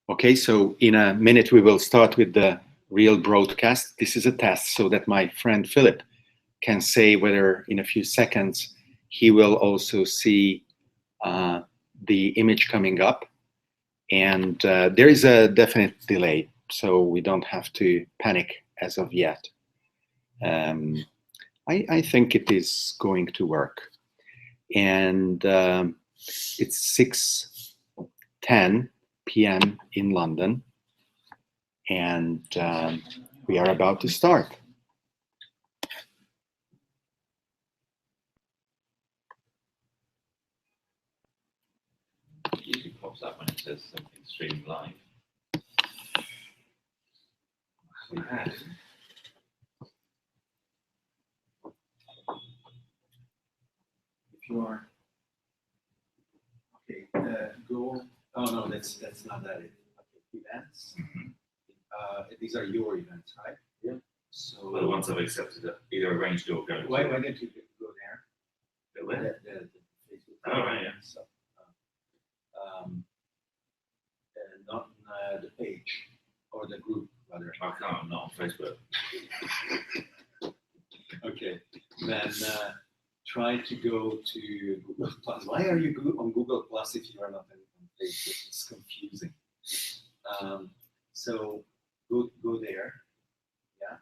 Okay, so in a minute we will start with the real broadcast. This is a test so that my friend Philip can say whether in a few seconds he will also see the image coming up. And there is a definite delay, so we don't have to panic as of yet. I think it is going to work. And it's 6:10 p.m. in London, and we are about to start. It usually pops up when it says something streaming live. If you are okay, go. Oh no, that's not that. Okay, events. These are your events, right? Yeah. So well, the ones I've accepted are either arranged or going. Why don't you go there? Go where? The Facebook. Oh right, yeah. So, not the page or the group, rather. I can't. I'm not on Facebook. Okay, then try to go to Google Plus. Why are you on Google Plus if you are not on Facebook? It's confusing. So go there, yeah,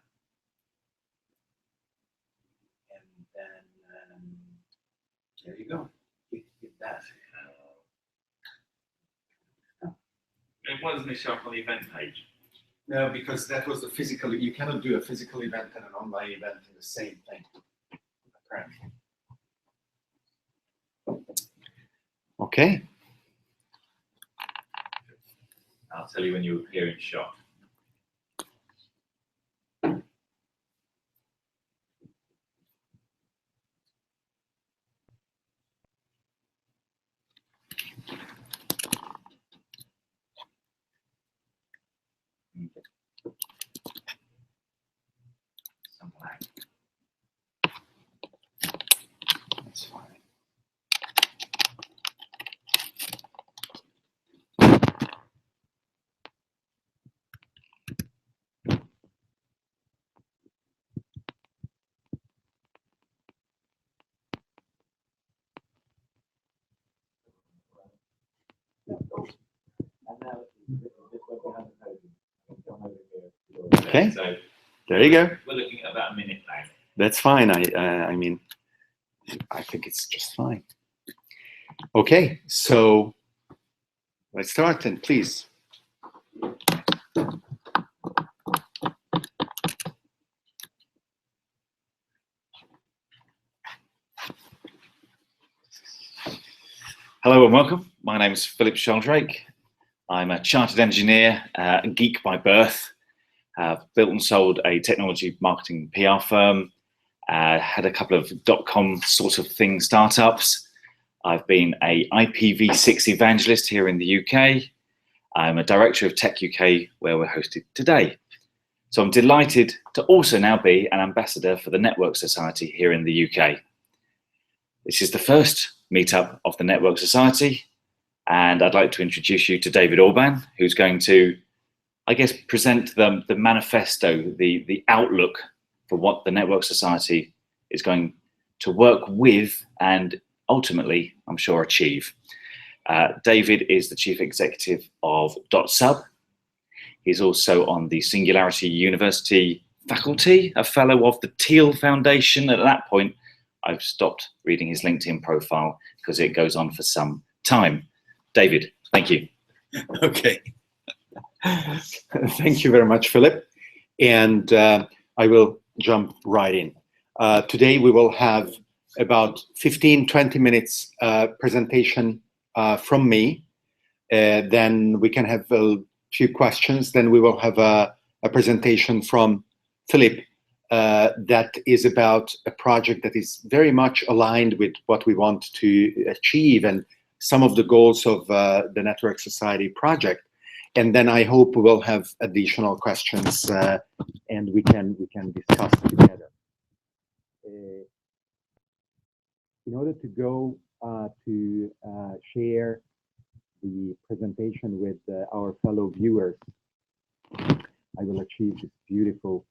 and then there you go. Hit that. Why doesn't it show up on the event page? No, because that was the physical. You cannot do a physical event and an online event in the same thing, apparently. Okay. I'll tell you when you appear in shot. That's fine. Okay, So there you go. we're looking at about a minute now. That's fine. I mean, I think it's just fine. Okay, so let's start then, please. Hello and welcome. My name is Philip Sheldrake. I'm a chartered engineer, a geek by birth. I've built and sold a technology marketing PR firm. Had a couple of .com sort of thing startups. I've been a IPv6 evangelist here in the UK. I'm a director of Tech UK, where we're hosted today. So I'm delighted to also now be an ambassador for the Network Society here in the UK. This is the first meetup of the Network Society, and I'd like to introduce you to David Orban, who's going to, I guess, present the manifesto, the outlook for what the Network Society is going to work with and ultimately, I'm sure, achieve. David is the chief executive of .sub. He's also on the Singularity University faculty, a fellow of the Teal Foundation. At that point, I've stopped reading his LinkedIn profile because it goes on for some time. David, thank you. Okay. Thank you very much, Philip. And I will jump right in. Today we will have about 15-20 minutes presentation from me. Then we can have a few questions. Then we will have a presentation from Philip that is about a project that is very much aligned with what we want to achieve and some of the goals of the Network Society project. And then I hope we will have additional questions and we can discuss together. In order to go to share the presentation with our fellow viewers, I will achieve this beautiful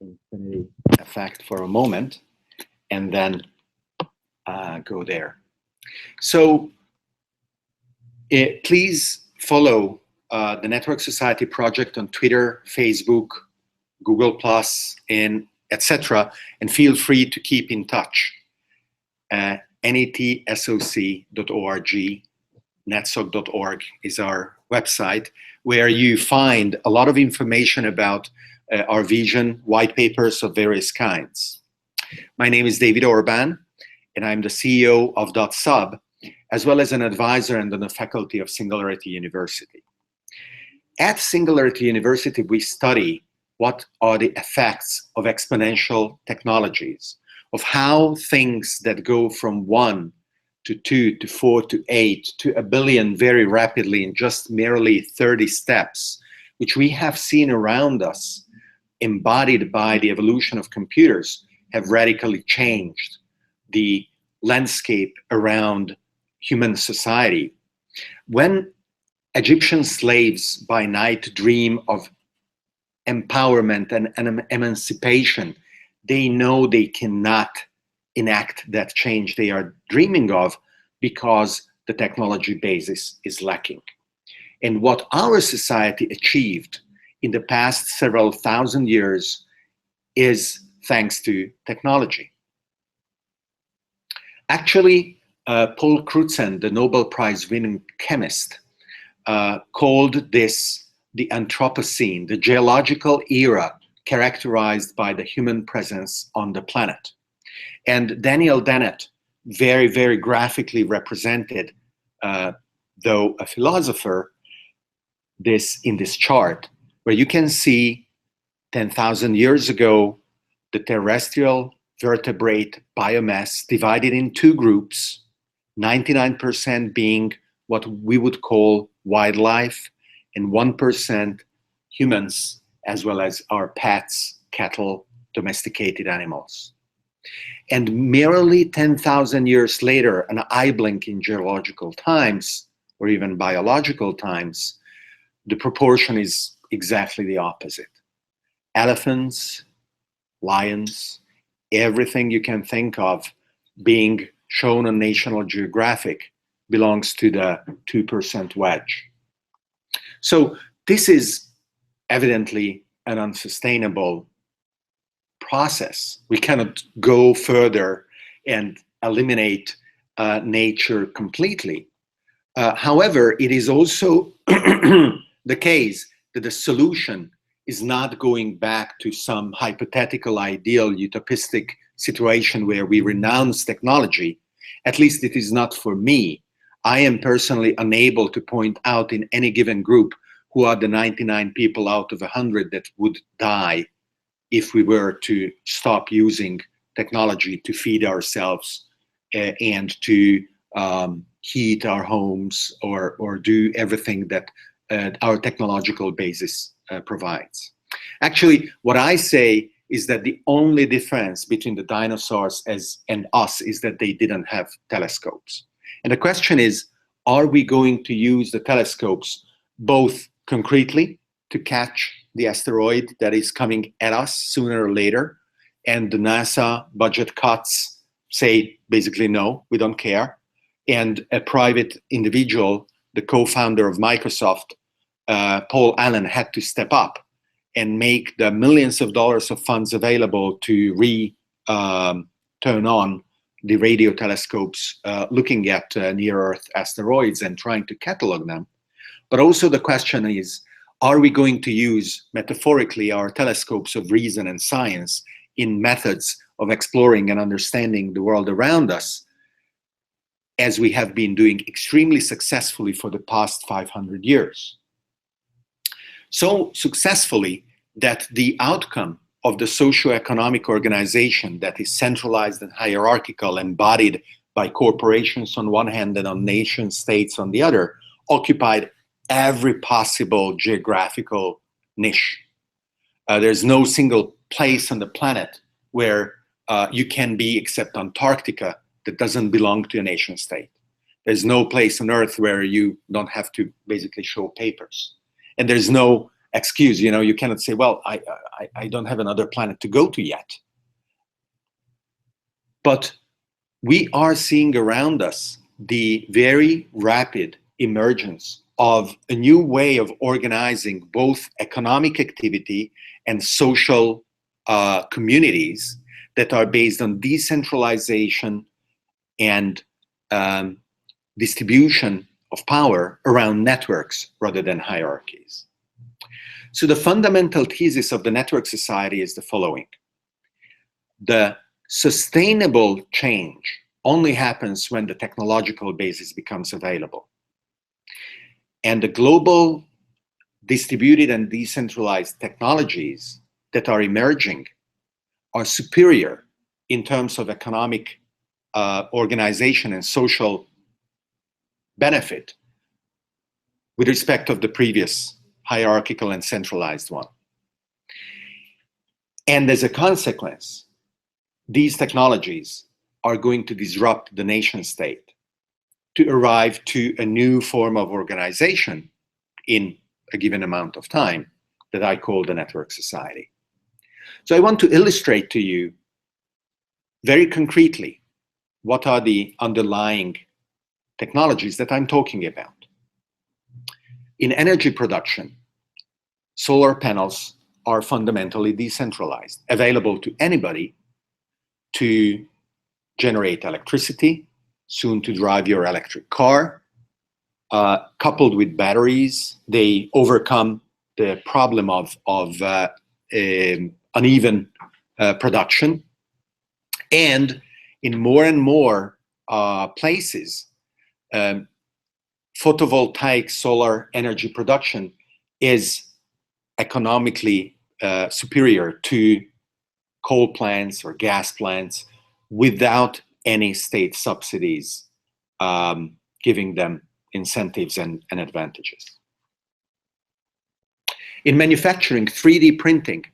infinity effect for a moment and then go there. So please follow the Network Society project on Twitter, Facebook, Google+, and etc. And feel free to keep in touch. netsoc.org, netsoc.org is our website, where you find a lot of information about our vision, white papers of various kinds. My name is David Orban, and I'm the CEO of .sub, as well as an advisor and on the faculty of Singularity University. At Singularity University, we study what are the effects of exponential technologies, of how things that go from 1 to 2 to 4 to 8 to a billion very rapidly in just merely 30 steps, which we have seen around us, embodied by the evolution of computers, have radically changed the landscape around human society. When Egyptian slaves by night dream of empowerment and emancipation, they know they cannot enact that change they are dreaming of because the technology basis is lacking. And what our society achieved in the past several thousand years is thanks to technology. Actually, Paul Crutzen, the Nobel Prize winning chemist, called this the Anthropocene, the geological era characterized by the human presence on the planet. And Daniel Dennett very, very graphically represented, though a philosopher, this in this chart, where you can see 10,000 years ago, the terrestrial vertebrate biomass divided in two groups, 99% being what we would call wildlife, and 1% humans, as well as our pets, cattle, domesticated animals. And merely 10,000 years later, an eye blink in geological times, or even biological times, the proportion is exactly the opposite. Elephants, lions, everything you can think of being shown on National Geographic belongs to the 2% wedge. So this is evidently an unsustainable process. We cannot go further and eliminate nature completely. However, it is also the case that the solution is not going back to some hypothetical, ideal, utopistic situation where we renounce technology. At least it is not for me. I am personally unable to point out in any given group who are the 99 people out of 100 that would die if we were to stop using technology to feed ourselves and to heat our homes or do everything that our technological basis provides. Actually, what I say is that the only difference between the dinosaurs and us is that they didn't have telescopes. And the question is, are we going to use the telescopes both concretely to catch the asteroid that is coming at us sooner or later? And the NASA budget cuts say basically, no, we don't care. And a private individual, the co-founder of Microsoft, Paul Allen, had to step up and make the millions of dollars of funds available to turn on the radio telescopes looking at near-Earth asteroids and trying to catalog them. But also the question is, are we going to use, metaphorically, our telescopes of reason and science in methods of exploring and understanding the world around us, as we have been doing extremely successfully for the past 500 years? So successfully that the outcome of the socio-economic organization that is centralized and hierarchical, embodied by corporations on one hand and on nation states on the other, occupied every possible geographical niche. There's no single place on the planet where you can be, except Antarctica, that doesn't belong to a nation state. There's no place on earth where you don't have to basically show papers. And there's no excuse, you know, you cannot say, well, I don't have another planet to go to yet. But we are seeing around us the very rapid emergence of a new way of organizing both economic activity and social communities that are based on decentralization and distribution of power around networks rather than hierarchies. So the fundamental thesis of the network society is the following. The sustainable change only happens when the technological basis becomes available. And the global distributed and decentralized technologies that are emerging are superior in terms of economic organization and social benefit with respect of the previous hierarchical and centralized one. And as a consequence, these technologies are going to disrupt the nation state to arrive to a new form of organization in a given amount of time that I call the network society. So I want to illustrate to you very concretely what are the underlying technologies that I'm talking about. In energy production, solar panels are fundamentally decentralized, available to anybody to generate electricity, soon to drive your electric car. Coupled with batteries, they overcome the problem of uneven production. And in more and more places, photovoltaic solar energy production is economically superior to coal plants or gas plants without any state subsidies giving them incentives and advantages. In manufacturing, 3D printing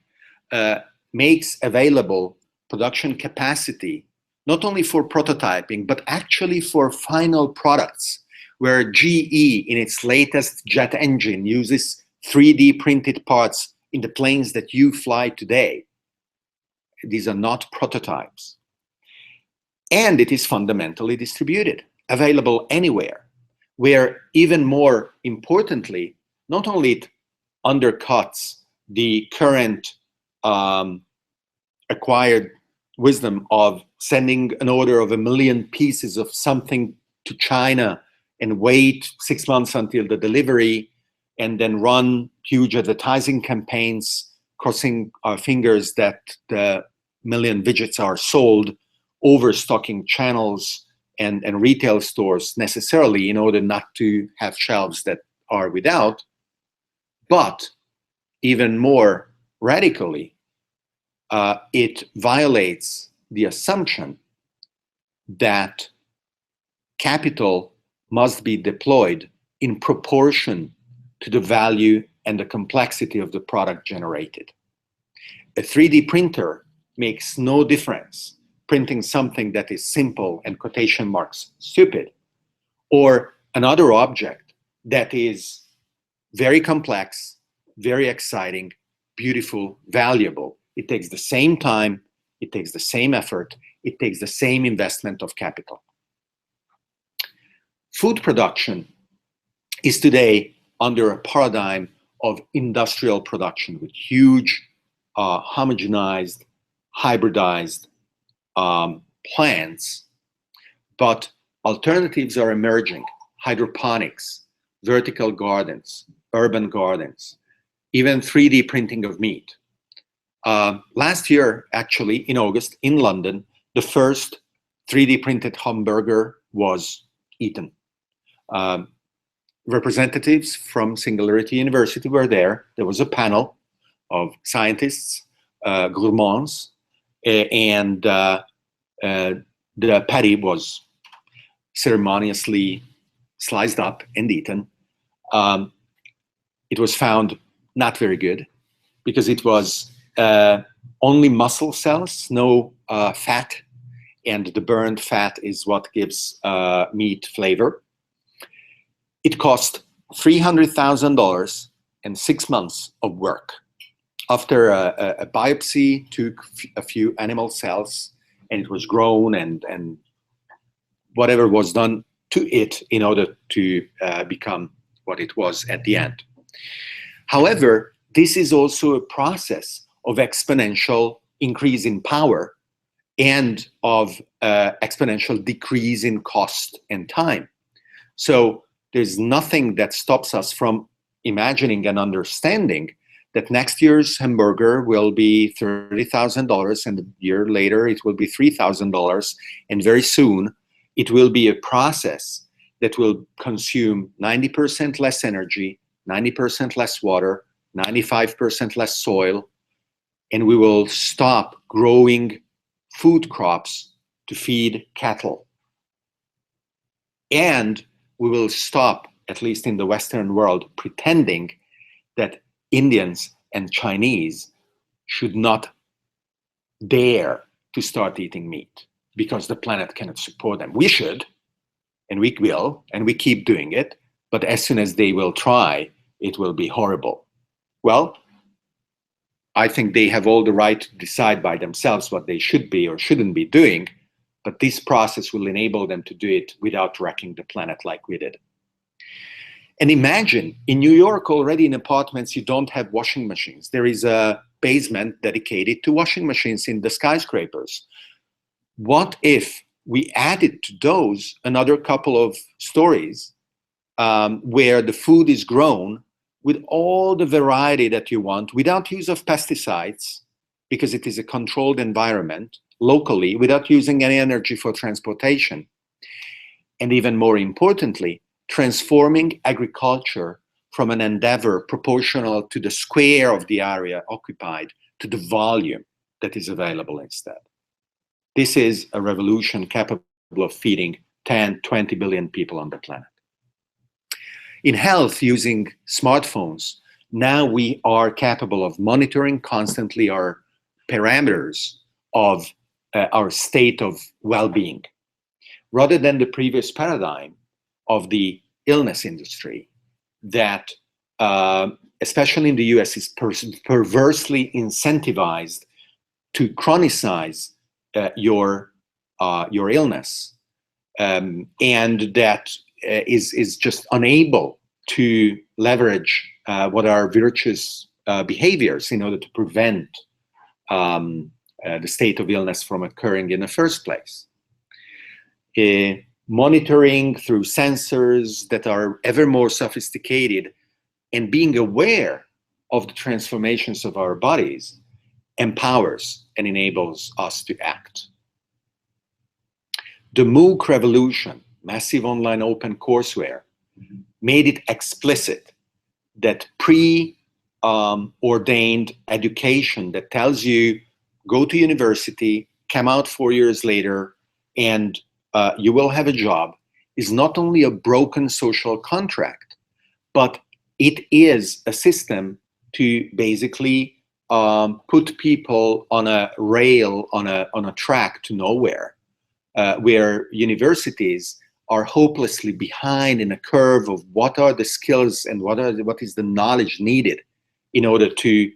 makes available production capacity not only for prototyping, but actually for final products, where GE in its latest jet engine uses 3D printed parts in the planes that you fly today. These are not prototypes. And it is fundamentally distributed, available anywhere, where even more importantly, not only it undercuts the current acquired wisdom of sending an order of 1 million pieces of something to China and wait 6 months until the delivery and then run huge advertising campaigns, crossing our fingers that the 1 million widgets are sold, overstocking channels and retail stores necessarily in order not to have shelves that are without. But even more radically, it violates the assumption that capital must be deployed in proportion to the value and the complexity of the product generated. A 3D printer makes no difference printing something that is simple and quotation marks stupid, or another object that is very complex, very exciting, beautiful, valuable. It takes the same time, it takes the same effort, it takes the same investment of capital. Food production is today under a paradigm of industrial production with huge homogenized, hybridized plants, but alternatives are emerging: hydroponics, vertical gardens, urban gardens, even 3D printing of meat. Last year, actually, in August, in London, the first 3D printed hamburger was eaten. Representatives from Singularity University were there. There was a panel of scientists, gourmands, and the patty was ceremoniously sliced up and eaten. It was found not very good because it was only muscle cells, no fat, and the burned fat is what gives meat flavor. It cost $300,000 and 6 months of work. After a biopsy, took a few animal cells, and it was grown, and whatever was done to it in order to become what it was at the end. However, this is also a process of exponential increase in power and of exponential decrease in cost and time. So there's nothing that stops us from imagining and understanding that next year's hamburger will be $30,000, and a year later it will be $3,000, and very soon it will be a process that will consume 90% less energy, 90% less water, 95% less soil, and we will stop growing food crops to feed cattle. And we will stop, at least in the Western world, pretending that Indians and Chinese should not dare to start eating meat because the planet cannot support them. We should, and we will, and we keep doing it, but as soon as they will try, it will be horrible. Well, I think they have all the right to decide by themselves what they should be or shouldn't be doing, but this process will enable them to do it without wrecking the planet like we did. And imagine, in New York already in apartments, you don't have washing machines. There is a basement dedicated to washing machines in the skyscrapers. What if we added to those another couple of stories where the food is grown with all the variety that you want, without use of pesticides, because it is a controlled environment, locally, without using any energy for transportation, and even more importantly, transforming agriculture from an endeavor proportional to the square of the area occupied to the volume that is available instead. This is a revolution capable of feeding 10, 20 billion people on the planet. In health, using smartphones, now we are capable of monitoring constantly our parameters of our state of well-being, rather than the previous paradigm of the illness industry that, especially in the US, is perversely incentivized to chronicize your illness, and that is just unable to leverage what are virtuous behaviors in order to prevent the state of illness from occurring in the first place. Monitoring through sensors that are ever more sophisticated and being aware of the transformations of our bodies empowers and enables us to act. The MOOC revolution, massive online open courseware, made it explicit that pre-ordained education that tells you go to university, come out 4 years later, and you will have a job, is not only a broken social contract, but it is a system to basically put people on a rail, on a track to nowhere, where universities are hopelessly behind in a curve of what are the skills and what is the knowledge needed in order to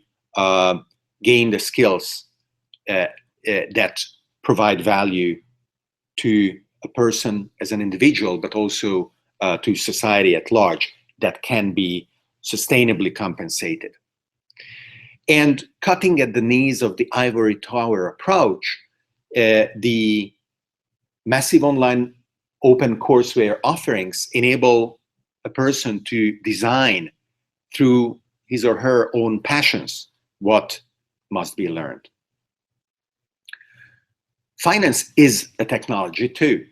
gain the skills that provide value to a person as an individual, but also to society at large, that can be sustainably compensated. And cutting at the knees of the ivory tower approach, the massive online open courseware offerings enable a person to design through his or her own passions what must be learned. Finance is a technology too.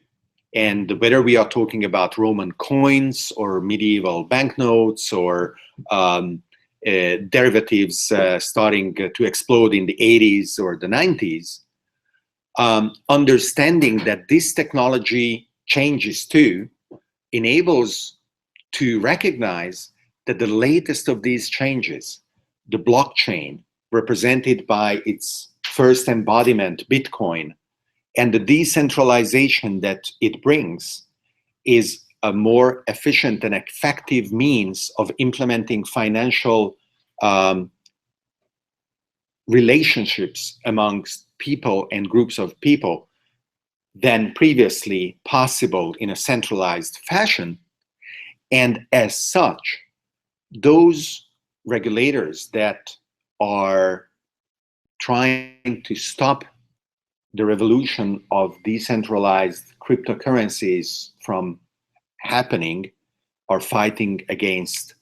And whether we are talking about Roman coins or medieval banknotes or derivatives starting to explode in the 80s or the 90s, understanding that this technology changes too enables to recognize that the latest of these changes, the blockchain, represented by its first embodiment, Bitcoin, And the decentralization that it brings is a more efficient and effective means of implementing financial relationships amongst people and groups of people than previously possible in a centralized fashion. And as such, those regulators that are trying to stop the revolution of decentralized cryptocurrencies from happening are fighting against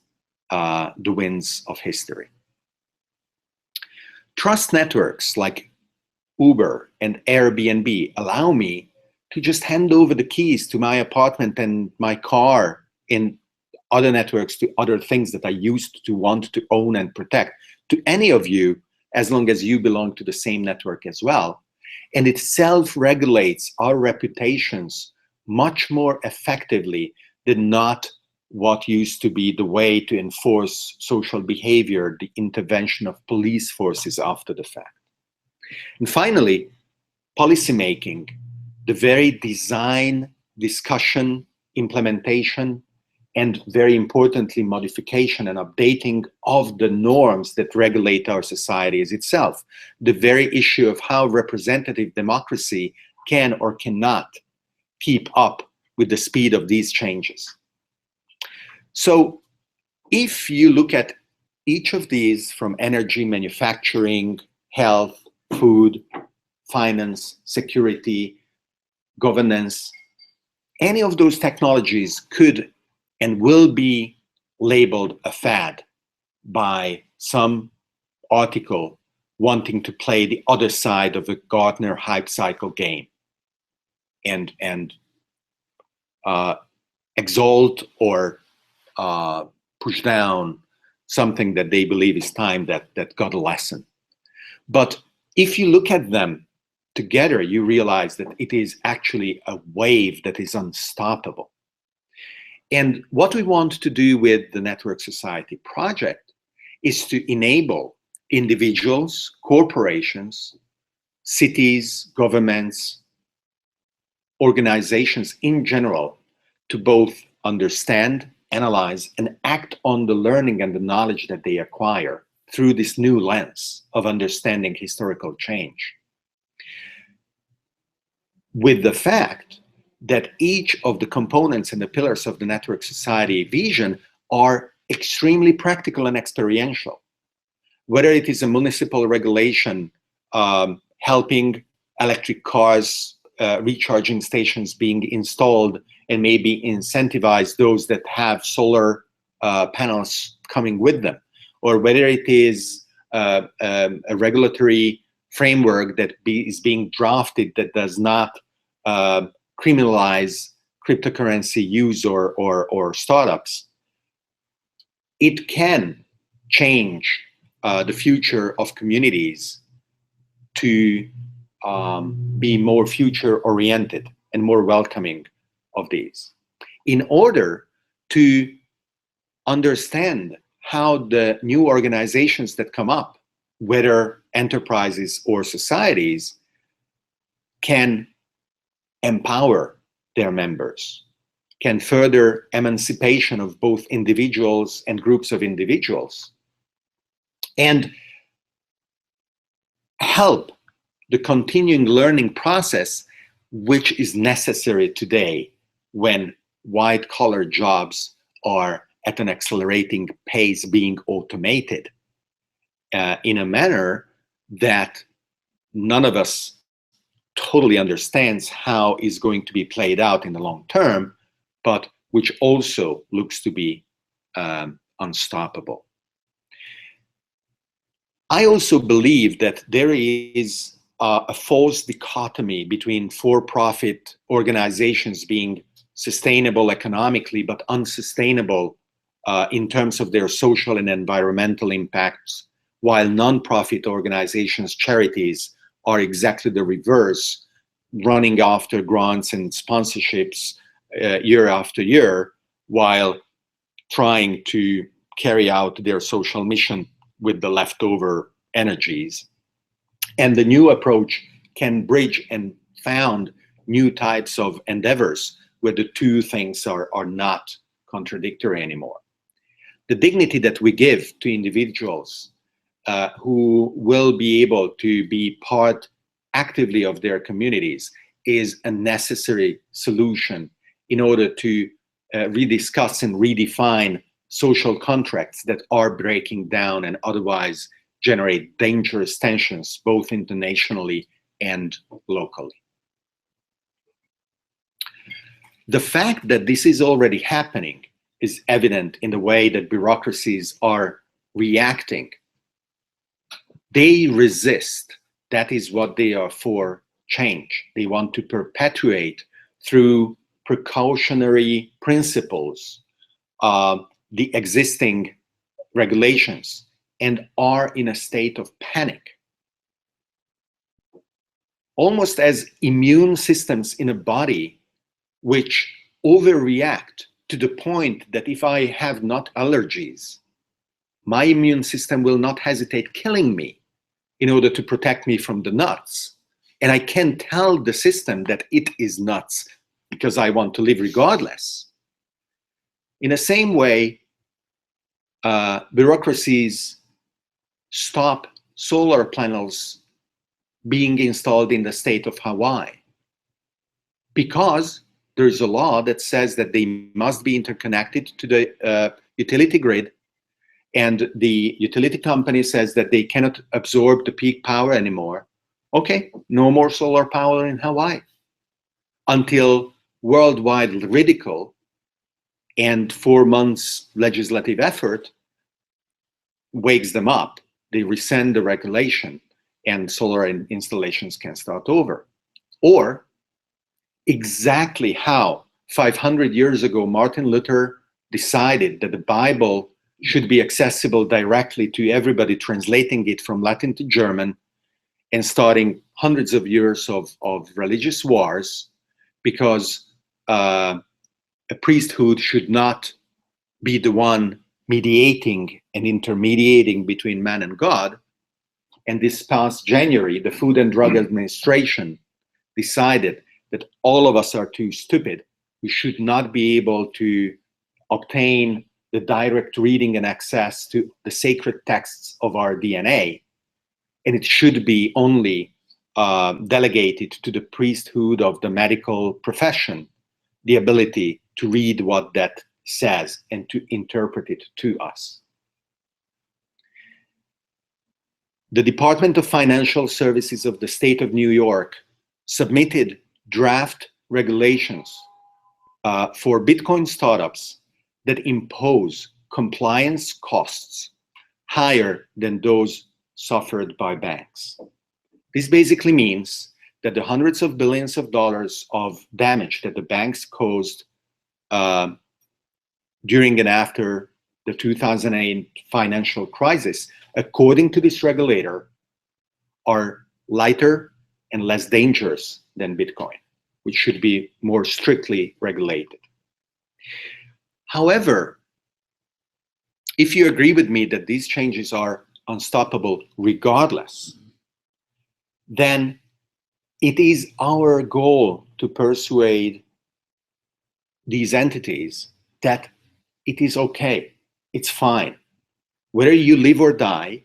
the winds of history. Trust networks like Uber and Airbnb allow me to just hand over the keys to my apartment and my car in other networks to other things that I used to want to own and protect to any of you, as long as you belong to the same network as well. And it self-regulates our reputations much more effectively than not what used to be the way to enforce social behavior, the intervention of police forces after the fact. And finally, policymaking, the very design, discussion, implementation, and very importantly, modification and updating of the norms that regulate our societies itself. The very issue of how representative democracy can or cannot keep up with the speed of these changes. So if you look at each of these, from energy, manufacturing, health, food, finance, security, governance, any of those technologies could and will be labeled a fad by some article wanting to play the other side of a Gartner hype cycle game and exalt or push down something that they believe is time that got a lesson. But if you look at them together, you realize that it is actually a wave that is unstoppable. And what we want to do with the Network Society project is to enable individuals, corporations, cities, governments, organizations in general to both understand, analyze, and act on the learning and the knowledge that they acquire through this new lens of understanding historical change, with the fact that each of the components and the pillars of the Network Society vision are extremely practical and experiential. Whether it is a municipal regulation helping electric cars, recharging stations being installed, and maybe incentivize those that have solar panels coming with them, or whether it is a regulatory framework that is being drafted that does not criminalize cryptocurrency use or startups, it can change the future of communities to be more future-oriented and more welcoming of these. In order to understand how the new organizations that come up, whether enterprises or societies, can empower their members, can further emancipation of both individuals and groups of individuals, and help the continuing learning process, which is necessary today when white-collar jobs are at an accelerating pace being automated in a manner that none of us totally understands how is going to be played out in the long term, but which also looks to be unstoppable. I also believe that there is a false dichotomy between for-profit organizations being sustainable economically but unsustainable in terms of their social and environmental impacts, while non-profit organizations, charities, are exactly the reverse, running after grants and sponsorships year after year, while trying to carry out their social mission with the leftover energies. And the new approach can bridge and found new types of endeavors where the two things are not contradictory anymore. The dignity that we give to individuals who will be able to be part actively of their communities is a necessary solution in order to rediscuss and redefine social contracts that are breaking down and otherwise generate dangerous tensions both internationally and locally. The fact that this is already happening is evident in the way that bureaucracies are reacting. They resist. That is what they are for, change. They want to perpetuate through precautionary principles the existing regulations and are in a state of panic. Almost as immune systems in a body which overreact to the point that if I have not allergies, my immune system will not hesitate killing me in order to protect me from the nuts. And I can tell the system that it is nuts because I want to live regardless. In the same way, bureaucracies stop solar panels being installed in the state of Hawaii because there's a law that says that they must be interconnected to the utility grid, and the utility company says that they cannot absorb the peak power anymore. Okay, no more solar power in Hawaii until worldwide ridicule and 4 months legislative effort wakes them up. They rescind the regulation and solar installations can start over. Or exactly how 500 years ago Martin Luther decided that the Bible should be accessible directly to everybody, translating it from Latin to German and starting hundreds of years of religious wars because a priesthood should not be the one mediating and intermediating between man and God. And this past January, the Food and Drug Administration decided that all of us are too stupid. We should not be able to obtain the direct reading and access to the sacred texts of our DNA. And it should be only delegated to the priesthood of the medical profession, the ability to read what that says and to interpret it to us. The Department of Financial Services of the state of New York submitted draft regulations for Bitcoin startups that impose compliance costs higher than those suffered by banks. This basically means that the hundreds of billions of dollars of damage that the banks caused during and after the 2008 financial crisis, according to this regulator, are lighter and less dangerous than Bitcoin, which should be more strictly regulated. However, if you agree with me that these changes are unstoppable regardless, then it is our goal to persuade these entities that it is okay, it's fine. Whether you live or die,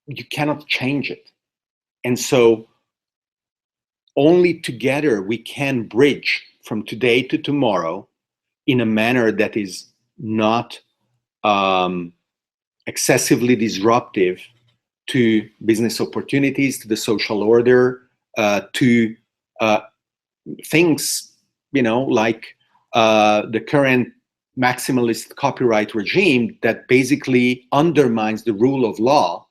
you cannot change it. And so only together we can bridge from today to tomorrow in a manner that is not excessively disruptive to business opportunities, to the social order, to things, like the current maximalist copyright regime that basically undermines the rule of law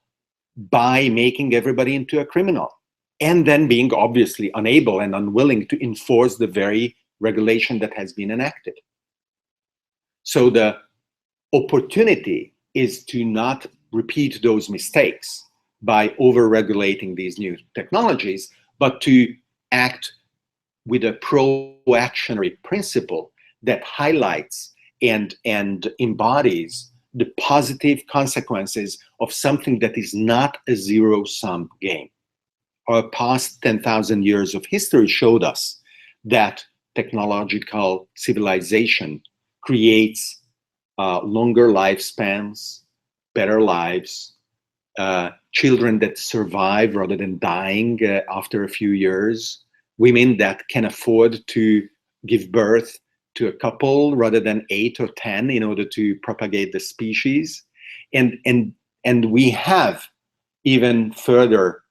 by making everybody into a criminal, and then being obviously unable and unwilling to enforce the very regulation that has been enacted. So the opportunity is to not repeat those mistakes by over-regulating these new technologies, but to act with a pro-actionary principle that highlights and embodies the positive consequences of something that is not a zero-sum game. our past 10,000 years of history showed us that technological civilization creates longer lifespans, better lives, children that survive rather than dying after a few years, women that can afford to give birth to a couple rather than 8 or 10 in order to propagate the species. And we have even further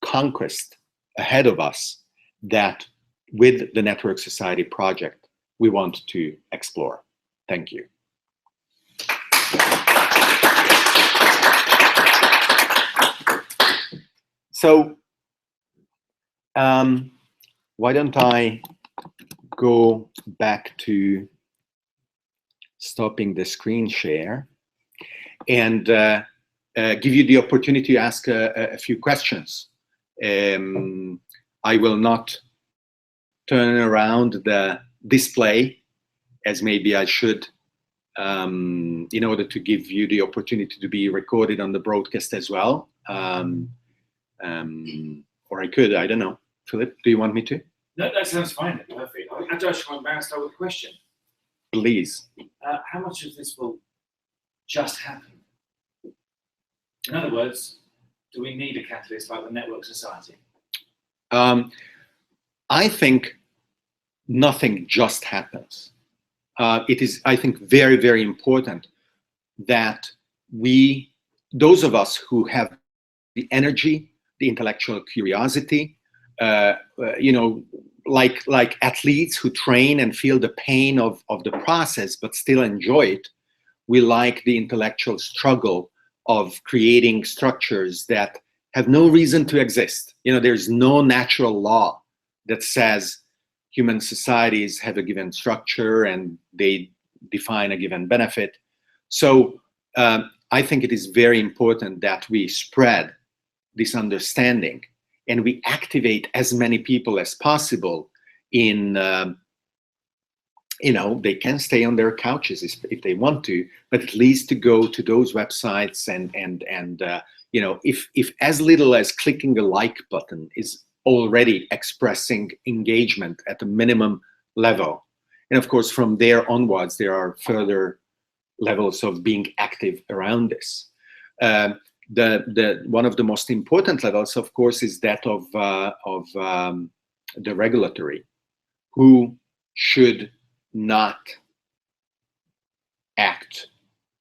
conquest ahead of us that with the Network Society project, we want to explore. Thank you. So why don't I go back to stopping the screen share and give you the opportunity to ask a few questions. I will not turn around the display as maybe I should in order to give you the opportunity to be recorded on the broadcast as well. Or I could, I don't know. Philip, do you want me to? No, that sounds fine. Perfect. I just want to start with a question. Please. How much of this will just happen? In other words, do we need a catalyst like the Network Society? I think nothing just happens. It is, I think, very, very important that we, those of us who have the energy, the intellectual curiosity, you know, like athletes who train and feel the pain of the process but still enjoy it, we like the intellectual struggle of creating structures that have no reason to exist. You know, there's no natural law that says human societies have a given structure and they define a given benefit. So I think it is very important that we spread this understanding and we activate as many people as possible in, you know, they can stay on their couches if they want to, but at least to go to those websites and you know, if as little as clicking a like button is already expressing engagement at a minimum level. And of course, from there onwards, there are further levels of being active around this. One of the most important levels, of course, is that of the regulatory, who should not act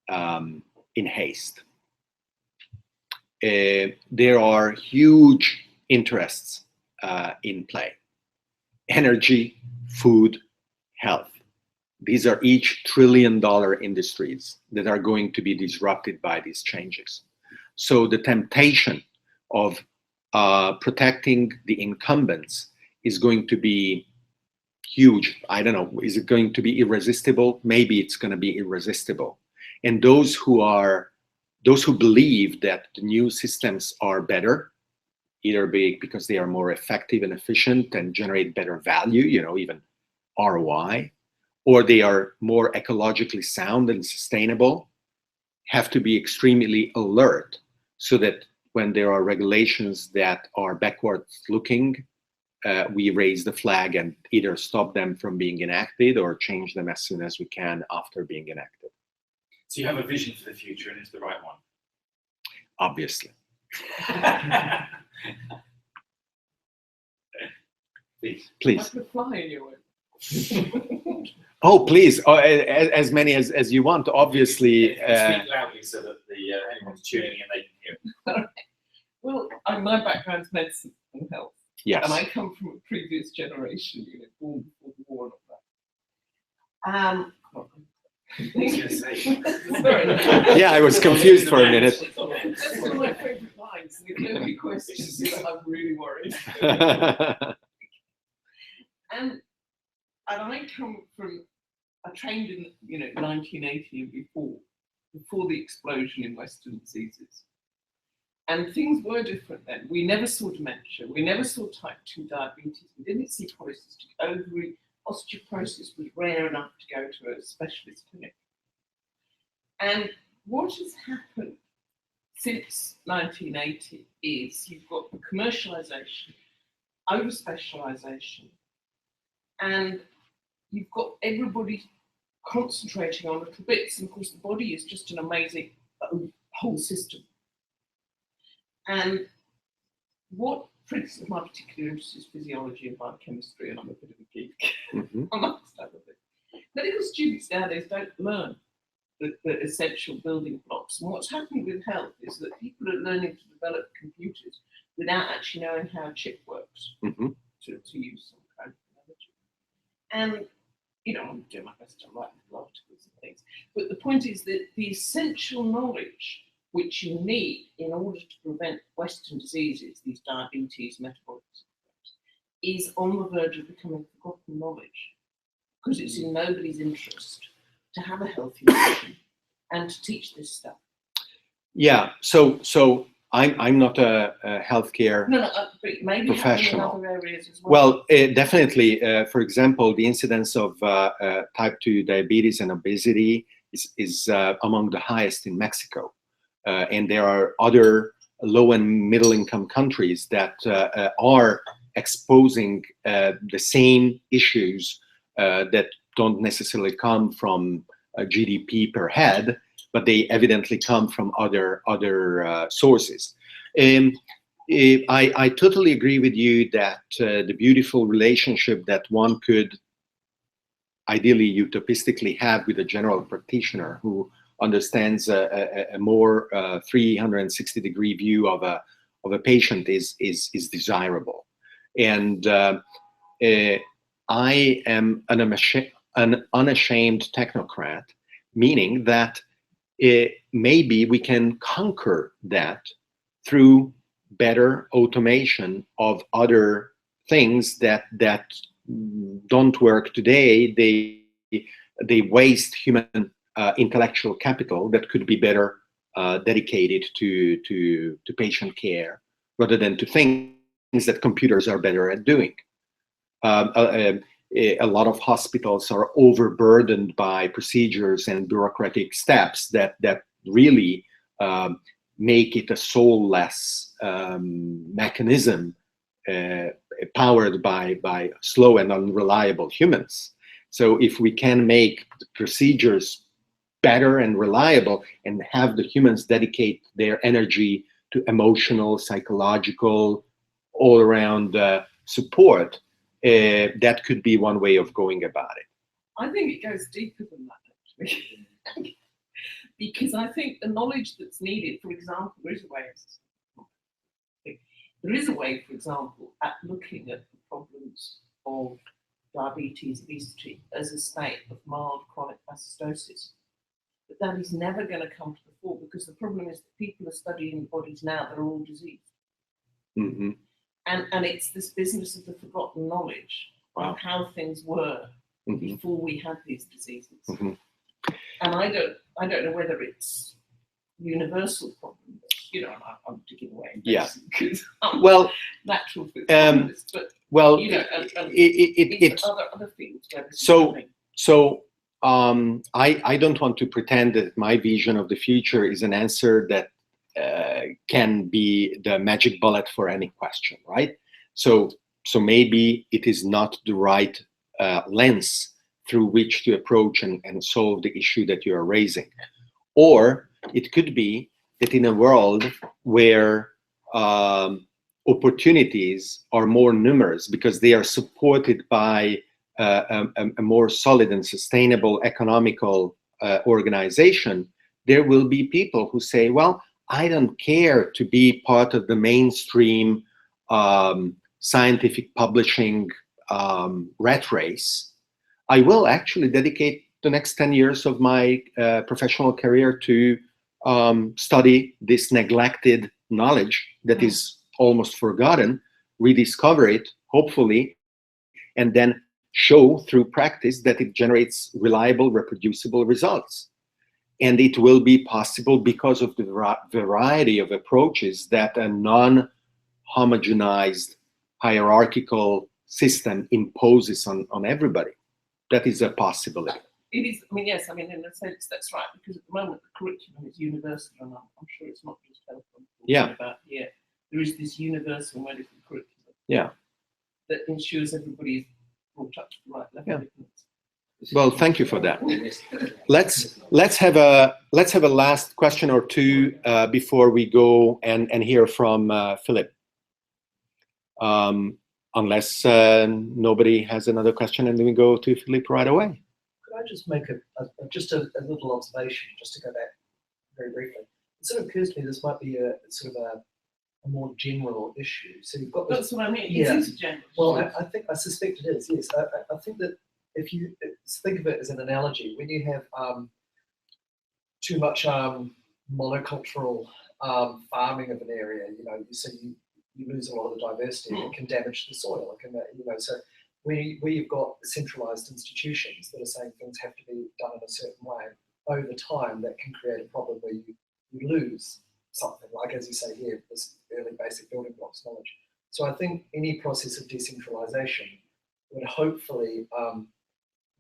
in haste. There are huge interests in play: energy, food, health. These are each trillion-dollar industries that are going to be disrupted by these changes. So the temptation of protecting the incumbents is going to be huge. I don't know, is it going to be irresistible? Maybe it's going to be irresistible. And those who believe that the new systems are better, either because they are more effective and efficient and generate better value, you know, even ROI, or they are more ecologically sound and sustainable, have to be extremely alert so that when there are regulations that are backwards looking, we raise the flag and either stop them from being enacted or change them as soon as we can after being enacted. So you have a vision for the future and it's the right one? Obviously. Please. I could fly anyway. Oh, please. Oh, as many as you want, obviously. Speak loudly so that anyone's tuning in, they can hear. All right. Well, my background's medicine and health. Yes. And I come from a previous generation, you know, born before the war and all that. Yeah, I was confused for a minute. That's one of my favourite lines. And if nobody questions it, I'm really worried. And I come from, I trained in, you know, 1980 and before the explosion in Western diseases. And things were different then. We never saw dementia. We never saw type 2 diabetes. We didn't see polycystic ovary. Osteoporosis was rare enough to go to a specialist clinic. And what has happened since 1980 is you've got the commercialization, over-specialization, and you've got everybody concentrating on little bits. And of course, the body is just an amazing whole system. And what, for instance, my particular interest is physiology and biochemistry, and I'm a bit of a geek, amongst other things. Medical students nowadays don't learn the essential building blocks. And what's happening with health is that people are learning to develop computers without actually knowing how a chip works, to use some kind of analogy. And, you know, I'm doing my best to write little articles and things. But the point is that the essential knowledge which you need in order to prevent Western diseases, these diabetes, metabolic syndromes, is on the verge of becoming forgotten knowledge, because it's in nobody's interest to have a healthy nation and to teach this stuff. Yeah, so I'm not a healthcare but maybe professional. in other areas as well. Well, definitely. For example, the incidence of type 2 diabetes and obesity is among the highest in Mexico. And there are other low and middle income countries that are exposing the same issues that don't necessarily come from GDP per head, but they evidently come from other sources. I totally agree with you that the beautiful relationship that one could ideally utopistically have with a general practitioner who understands a more 360-degree view of a patient is desirable. And I am an unashamed technocrat, meaning that maybe we can conquer that through better automation of other things that don't work today. They waste human intellectual capital that could be better dedicated to patient care, rather than to things that computers are better at doing. A lot of hospitals are overburdened by procedures and bureaucratic steps that really make it a soulless mechanism powered by slow and unreliable humans. So if we can make the procedures better and reliable and have the humans dedicate their energy to emotional, psychological, all-around support, that could be one way of going about it. I think it goes deeper than that, actually. Because I think the knowledge that's needed, for example, there is a way, for example, at looking at the problems of diabetes, obesity, as a state of mild chronic mastocytosis. But that is never going to come to the fore, because the problem is that people are studying bodies now that are all diseased. And it's this business of the forgotten knowledge of how things were before we had these diseases. And I don't know whether it's universal problem. You know, I'm digging away. Because I'm natural physiologist, but you know, it's other fields where this is happening. So I don't want to pretend that my vision of the future is an answer that can be the magic bullet for any question, right? So maybe it is not the right lens through which to approach and solve the issue that you are raising. Or it could be that in a world where opportunities are more numerous because they are supported by a more solid and sustainable economical organization, there will be people who say, well, I don't care to be part of the mainstream scientific publishing rat race. I will actually dedicate the next 10 years of my professional career to study this neglected knowledge that is almost forgotten, rediscover it, hopefully, and then show through practice that it generates reliable, reproducible results. And it will be possible because of the variety of approaches that a non-homogenized hierarchical system imposes on everybody. That is a possibility. It is. I mean, yes. I mean, in a sense, that's right. Because at the moment, the curriculum is universal, and I'm sure it's not just telephone. Yeah. About here, there is this universal medical curriculum. Yeah. That ensures everybody is brought up to the right level. Yeah. Well, thank you for that. Let's have a last question or two before we go and hear from Philip. Unless nobody has another question, and then we go to Philip right away. Could I just make just a little observation, just to go back very briefly? It sort of occurs to me this might be a sort of a more general issue. So you've got this. That's what I mean. Yeah. It is general. Well, I suspect it is. Yes, I think that if you think of it as an analogy, when you have too much monocultural farming of an area, so you lose a lot of the diversity. It can damage the soil. It can, so where you've got centralized institutions that are saying things have to be done in a certain way, over time that can create a problem where you lose something, like, as you say here, this early basic building blocks knowledge. So I think any process of decentralization would hopefully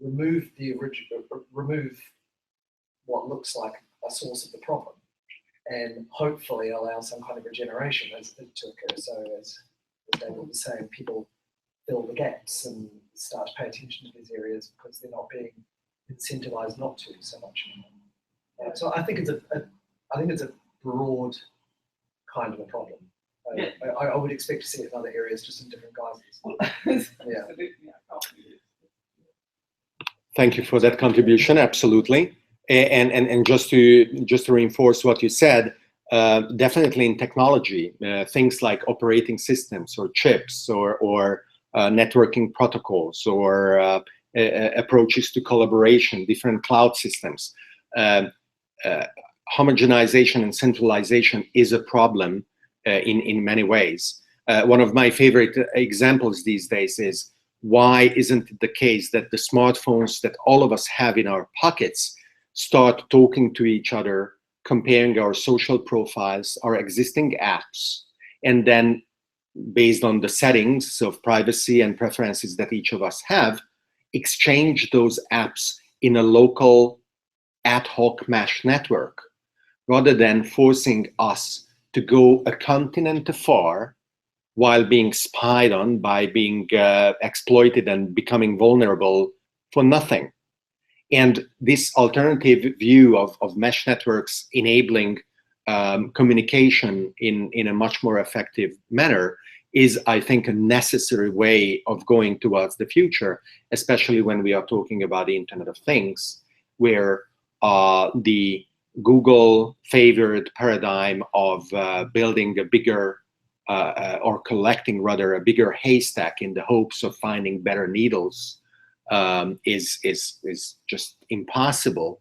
remove what looks like a source of the problem, and hopefully allow some kind of regeneration to occur. So as David was saying, people fill the gaps and start to pay attention to these areas because they're not being incentivized not to so much anymore. So I think it's a broad kind of a problem. Yeah. I would expect to see it in other areas, just in different guises. Yeah. Thank you for that contribution. Absolutely. And just to reinforce what you said, definitely in technology, things like operating systems or chips or networking protocols or approaches to collaboration, different cloud systems. Homogenization and centralization is a problem in many ways. One of my favorite examples these days is, why isn't it the case that the smartphones that all of us have in our pockets start talking to each other, comparing our social profiles, our existing apps, and then based on the settings of privacy and preferences that each of us have, exchange those apps in a local ad hoc mesh network, rather than forcing us to go a continent afar while being spied on, by being exploited and becoming vulnerable for nothing. And this alternative view of mesh networks enabling communication in a much more effective manner is, I think, a necessary way of going towards the future, especially when we are talking about the Internet of Things, where the Google favored paradigm of building a bigger or collecting rather a bigger haystack in the hopes of finding better needles is just impossible,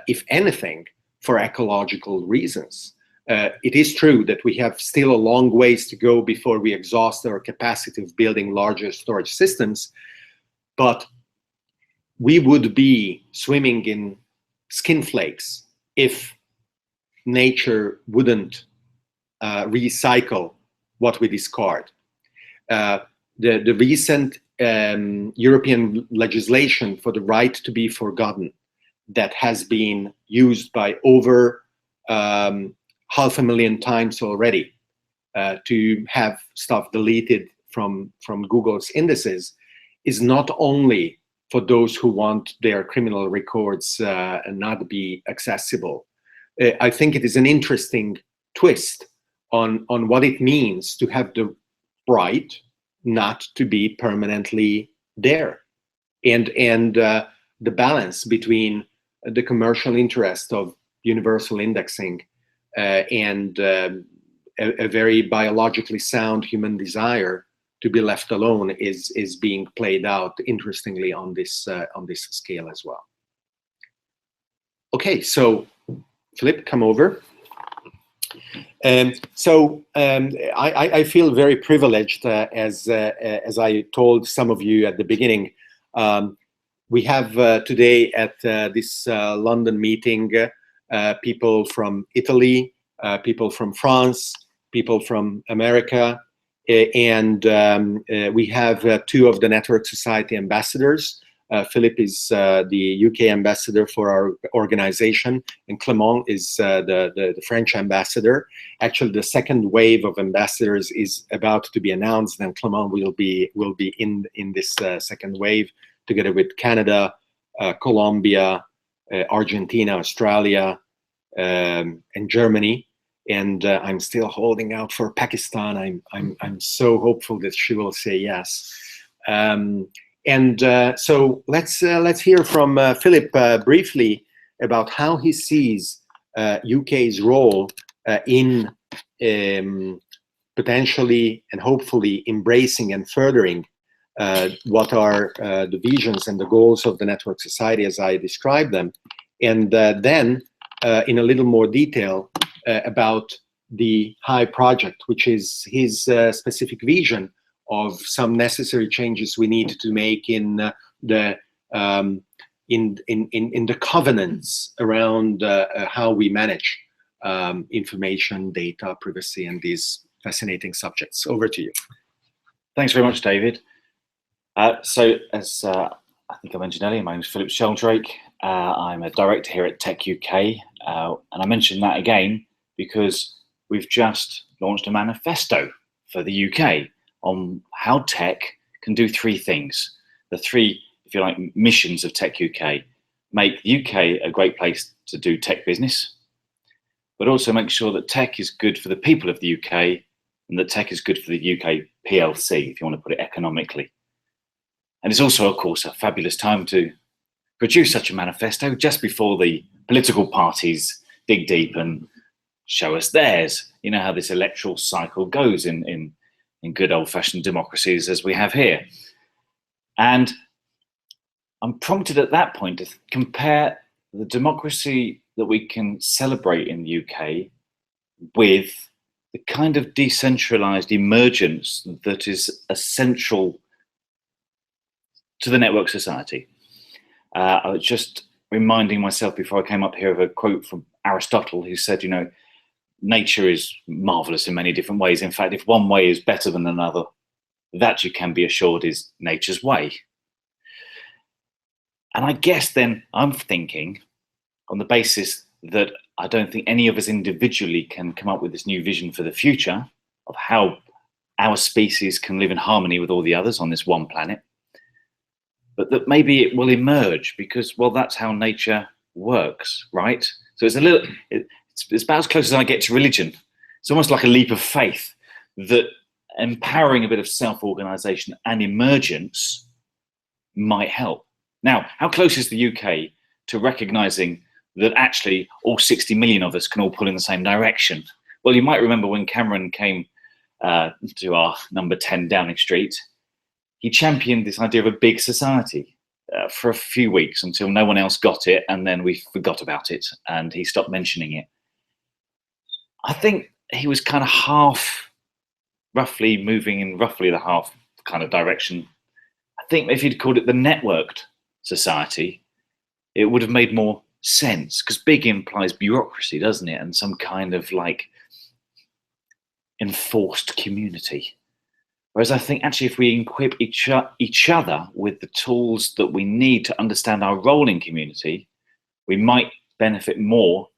if anything, for ecological reasons. It is true that we have still a long ways to go before we exhaust our capacity of building larger storage systems, but we would be swimming in skin flakes if nature wouldn't recycle what we discard. The recent European legislation for the right to be forgotten, that has been used by over 500,000 times already to have stuff deleted from Google's indices, is not only for those who want their criminal records not be accessible. I think it is an interesting twist on what it means to have the right not to be permanently there, and the balance between the commercial interest of universal indexing and a very biologically sound human desire to be left alone is being played out interestingly on this scale as well. Okay, so Philip, come over. I feel very privileged, as I told some of you at the beginning. We have today at this London meeting people from Italy, people from France, people from America, and we have two of the Network Society ambassadors, Philippe is the UK ambassador for our organization, and Clément is the French ambassador. Actually, the second wave of ambassadors is about to be announced, and Clément will be in this second wave, together with Canada, Colombia, Argentina, Australia, and Germany. And I'm still holding out for Pakistan. I'm so hopeful that she will say yes. So let's hear from Philippe briefly about how he sees UK's role in potentially and hopefully embracing and furthering what are the visions and the goals of the network society as I described them, and then in a little more detail about the HIGH project, which is his specific vision of some necessary changes we need to make in the covenants around how we manage information, data, privacy, and these fascinating subjects. Over to you. Thanks very much, David. So as I think I mentioned earlier, my name is Philip Sheldrake. I'm a director here at Tech UK, and I mention that again because we've just launched a manifesto for the UK on how tech can do three things. The three, if you like, missions of Tech UK: make the UK a great place to do tech business, but also make sure that tech is good for the people of the UK and that tech is good for the UK PLC, if you want to put it economically. And it's also, of course, a fabulous time to produce such a manifesto just before the political parties dig deep and show us theirs. You know how this electoral cycle goes in good old-fashioned democracies as we have here. And I'm prompted at that point to compare the democracy that we can celebrate in the UK with the kind of decentralized emergence that is essential to the network society. I was just reminding myself before I came up here of a quote from Aristotle, who said, you know, nature is marvelous in many different ways. In fact, if one way is better than another, that you can be assured is nature's way. And I guess then I'm thinking, on the basis that I don't think any of us individually can come up with this new vision for the future of how our species can live in harmony with all the others on this one planet, but that maybe it will emerge because, well, that's how nature works, right? So it's it's about as close as I get to religion. It's almost like a leap of faith that empowering a bit of self-organization and emergence might help. Now, how close is the UK to recognizing that actually all 60 million of us can all pull in the same direction? Well, you might remember when Cameron came to our number 10 Downing Street, he championed this idea of a big society for a few weeks until no one else got it, and then we forgot about it and he stopped mentioning it. I think he was kind of roughly moving in roughly the half kind of direction. I think if he'd called it the networked society, it would have made more sense, because big implies bureaucracy, doesn't it? And some kind of like enforced community. Whereas I think actually if we equip each other with the tools that we need to understand our role in community, we might benefit more,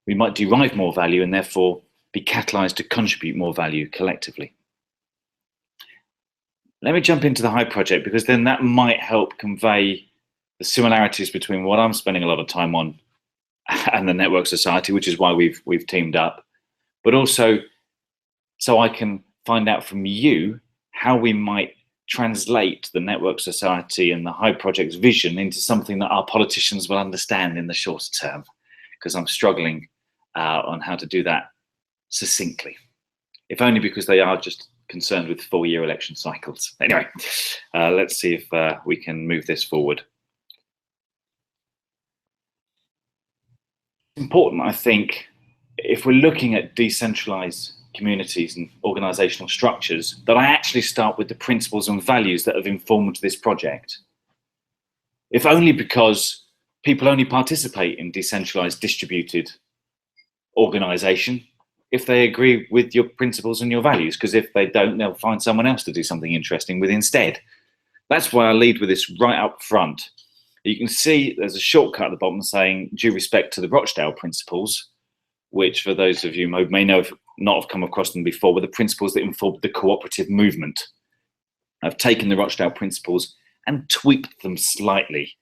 we might derive more value and therefore be catalyzed to contribute more value collectively. Let me jump into the HIGH project, because then that might help convey the similarities between what I'm spending a lot of time on and the network society, which is why we've teamed up, but also so I can find out from you how we might translate the network society and the HIGH project's vision into something that our politicians will understand in the shorter term, because I'm struggling on how to do that succinctly, if only because they are just concerned with 4-year election cycles. Anyway, let's see if we can move this forward. Important, I think, if we're looking at decentralized communities and organizational structures, that I actually start with the principles and values that have informed this project. If only because people only participate in decentralized distributed organization if they agree with your principles and your values, because if they don't, they'll find someone else to do something interesting with instead. That's why I lead with this right up front. You can see there's a shortcut at the bottom saying due respect to the Rochdale principles, which for those of you who may not have come across them before, were the principles that informed the cooperative movement. I've taken the Rochdale principles and tweaked them slightly.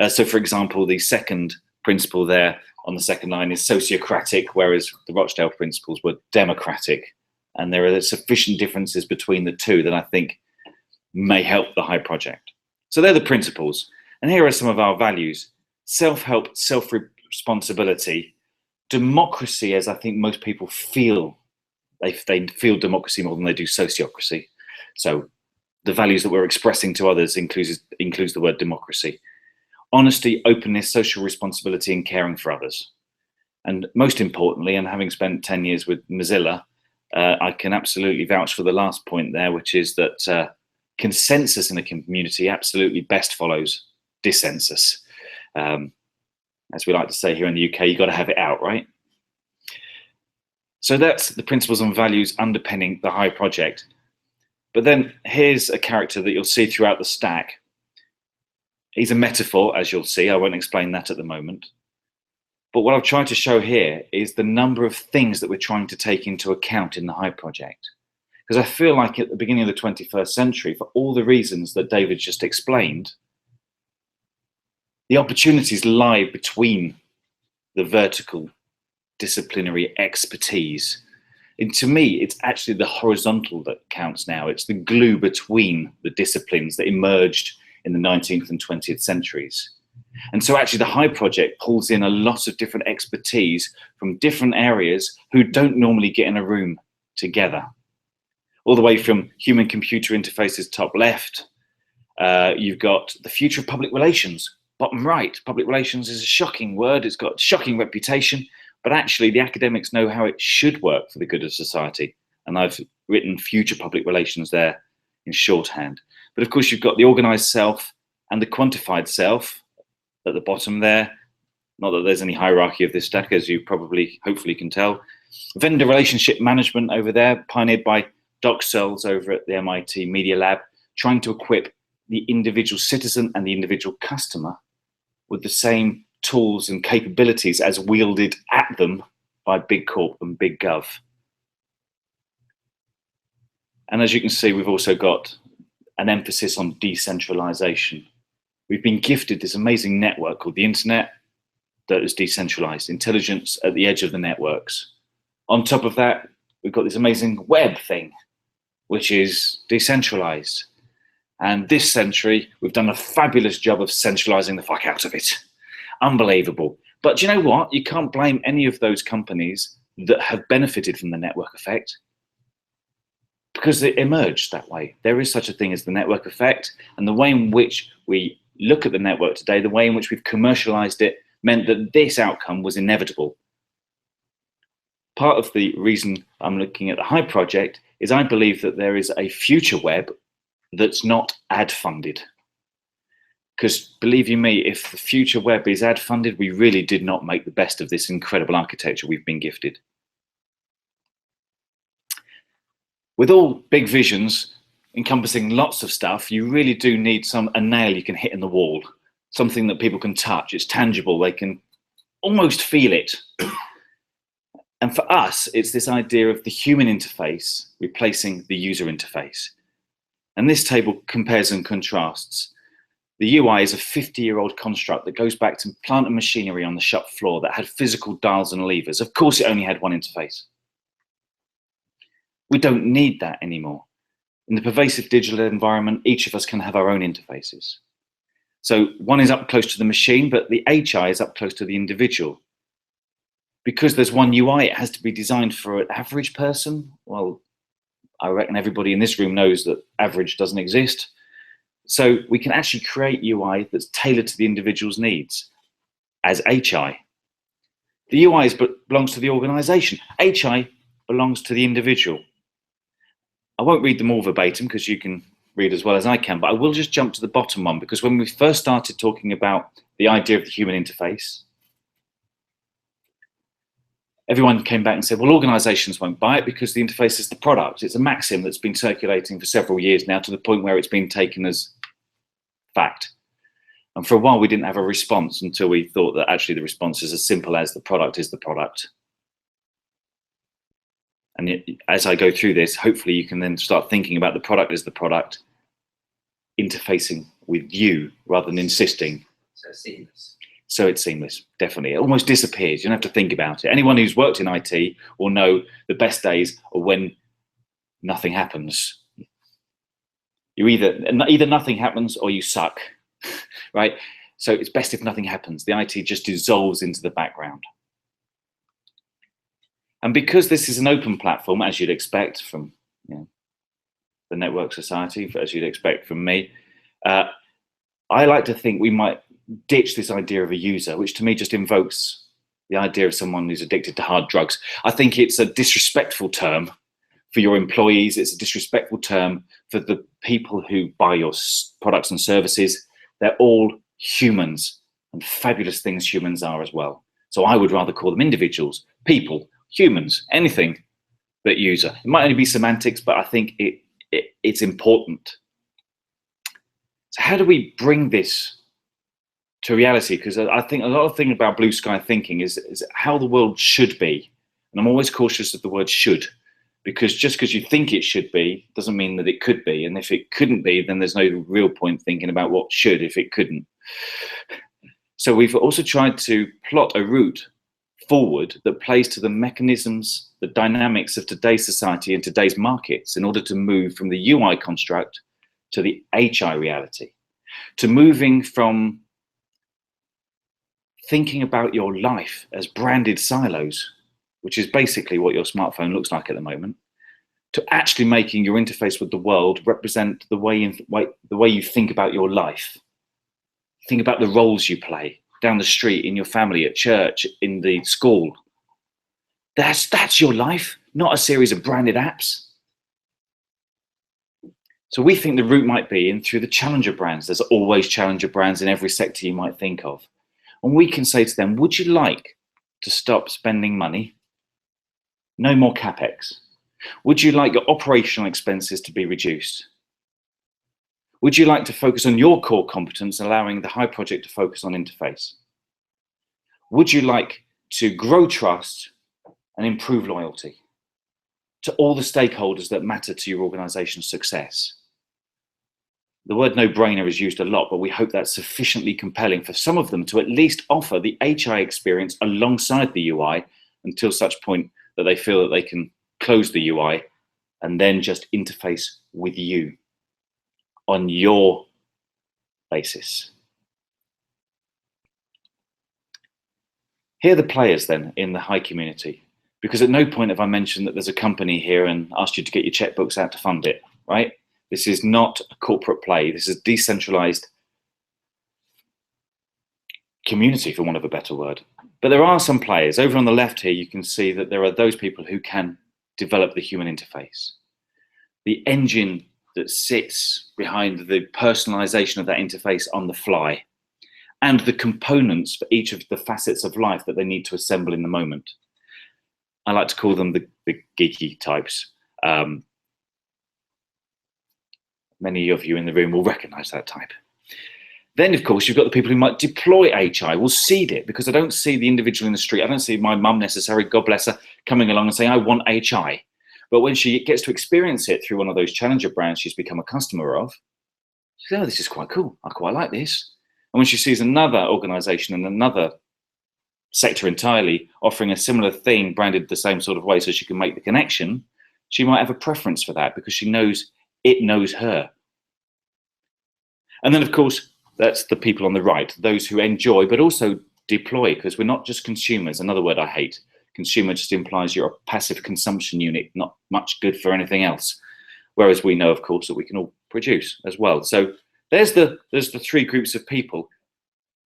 So for example, the second principle there on the second line is sociocratic, whereas the Rochdale principles were democratic. And there are sufficient differences between the two that I think may help the High project. So they're the principles. And here are some of our values: self-help, self-responsibility, democracy, as I think most people feel. They feel democracy more than they do sociocracy. So the values that we're expressing to others includes the word democracy. Honesty, openness, social responsibility, and caring for others. And most importantly, and having spent 10 years with Mozilla, I can absolutely vouch for the last point there, which is that consensus in a community absolutely best follows dissensus. As we like to say here in the UK, you've got to have it out, right? So that's the principles and values underpinning the High project. But then here's a character that you'll see throughout the stack. He's a metaphor, as you'll see. I won't explain that at the moment. But what I've tried to show here is the number of things that we're trying to take into account in the High project. Because I feel like at the beginning of the 21st century, for all the reasons that David just explained, the opportunities lie between the vertical disciplinary expertise. And to me, it's actually the horizontal that counts now. It's the glue between the disciplines that emerged in the 19th and 20th centuries. And so actually the High project pulls in a lot of different expertise from different areas who don't normally get in a room together. All the way from human-computer interfaces top left, you've got the future of public relations, bottom right. Public relations is a shocking word. It's got a shocking reputation, but actually the academics know how it should work for the good of society. And I've written future public relations there in shorthand. But of course, you've got the organized self and the quantified self at the bottom there. Not that there's any hierarchy of this stack, as you probably, hopefully can tell. Vendor relationship management over there, pioneered by Doc Searls over at the MIT Media Lab, trying to equip the individual citizen and the individual customer with the same tools and capabilities as wielded at them by Big Corp and Big Gov. And as you can see, we've also got an emphasis on decentralization. We've been gifted this amazing network called the internet that is decentralized, intelligence at the edge of the networks. On top of that, we've got this amazing web thing, which is decentralized. And this century, we've done a fabulous job of centralizing the fuck out of it. Unbelievable. But do you know what? You can't blame any of those companies that have benefited from the network effect, because it emerged that way. There is such a thing as the network effect, and the way in which we look at the network today, the way in which we've commercialized it, meant that this outcome was inevitable. Part of the reason I'm looking at the High project is I believe that there is a future web that's not ad funded. Because believe you me, if the future web is ad funded, we really did not make the best of this incredible architecture we've been gifted. With all big visions encompassing lots of stuff, you really do need a nail you can hit in the wall, something that people can touch. It's tangible, they can almost feel it. And for us, it's this idea of the human interface replacing the user interface. And this table compares and contrasts. The UI is a 50-year-old construct that goes back to plant and machinery on the shop floor that had physical dials and levers. Of course, it only had one interface. We don't need that anymore. In the pervasive digital environment, each of us can have our own interfaces. So one is up close to the machine, but the HI is up close to the individual. Because there's one UI, it has to be designed for an average person. Well, I reckon everybody in this room knows that average doesn't exist. So we can actually create UI that's tailored to the individual's needs as HI. The UI belongs to the organization. HI belongs to the individual. I won't read them all verbatim because you can read as well as I can, but I will just jump to the bottom one, because when we first started talking about the idea of the human interface, everyone came back and said, well, organizations won't buy it because the interface is the product. It's a maxim that's been circulating for several years now, to the point where it's been taken as Fact. And for a while, we didn't have a response until we thought that actually the response is as simple as the product is the product. And yet, as I go through this, hopefully you can then start thinking about the product as the product, interfacing with you rather than insisting. So seamless. So it's seamless, definitely. It almost disappears. You don't have to think about it. Anyone who's worked in IT will know the best days are when nothing happens. You either nothing happens or you suck, right? So it's best if nothing happens. The IT just dissolves into the background. And because this is an open platform, as you'd expect from the Network Society, as you'd expect from me, I like to think we might ditch this idea of a user, which to me just invokes the idea of someone who's addicted to hard drugs. I think it's a disrespectful term for your employees. It's a disrespectful term for the people who buy your products and services. They're all humans, and fabulous things humans are as well. So I would rather call them individuals, people, humans, anything but user. It might only be semantics, but I think it's important. So how do we bring this to reality? Because I think a lot of thing about blue sky thinking is how the world should be. And I'm always cautious of the word should, because just because you think it should be doesn't mean that it could be. And if it couldn't be, then there's no real point thinking about what should if it couldn't. So we've also tried to plot a route forward that plays to the mechanisms, the dynamics of today's society and today's markets in order to move from the UI construct to the HI reality, to moving from thinking about your life as branded silos, which is basically what your smartphone looks like at the moment, to actually making your interface with the world represent the way you think about your life. Think about the roles you play down the street, in your family, at church, in the school. That's your life, not a series of branded apps. So we think the route might be in through the challenger brands. There's always challenger brands in every sector you might think of. And we can say to them, would you like to stop spending money? No more CapEx. Would you like your operational expenses to be reduced? Would you like to focus on your core competence, allowing the High project to focus on interface? Would you like to grow trust and improve loyalty to all the stakeholders that matter to your organization's success? The word no-brainer is used a lot, but we hope that's sufficiently compelling for some of them to at least offer the HI experience alongside the UI until such point that they feel that they can close the UI and then just interface with you on your basis. Here are the players then in the High community, because at no point have I mentioned that there's a company here and asked you to get your checkbooks out to fund it, right? This is not a corporate play. This is a decentralized community, for want of a better word. But there are some players. Over on the left here, you can see that there are those people who can develop the human interface. The engine that sits behind the personalization of that interface on the fly, and the components for each of the facets of life that they need to assemble in the moment. I like to call them the geeky types. Many of you in the room will recognize that type. Then, of course, you've got the people who might deploy HI, will seed it, because I don't see the individual in the street. I don't see my mum necessarily, God bless her, coming along and saying, I want HI. But when she gets to experience it through one of those challenger brands she's become a customer of, she says, oh, this is quite cool. I quite like this. And when she sees another organization in another sector entirely offering a similar thing branded the same sort of way so she can make the connection, she might have a preference for that because she knows it knows her. And then, of course, that's the people on the right, those who enjoy but also deploy, because we're not just consumers. Another word I hate. Consumer just implies you're a passive consumption unit, not much good for anything else. Whereas we know, of course, that we can all produce as well. So there's the three groups of people.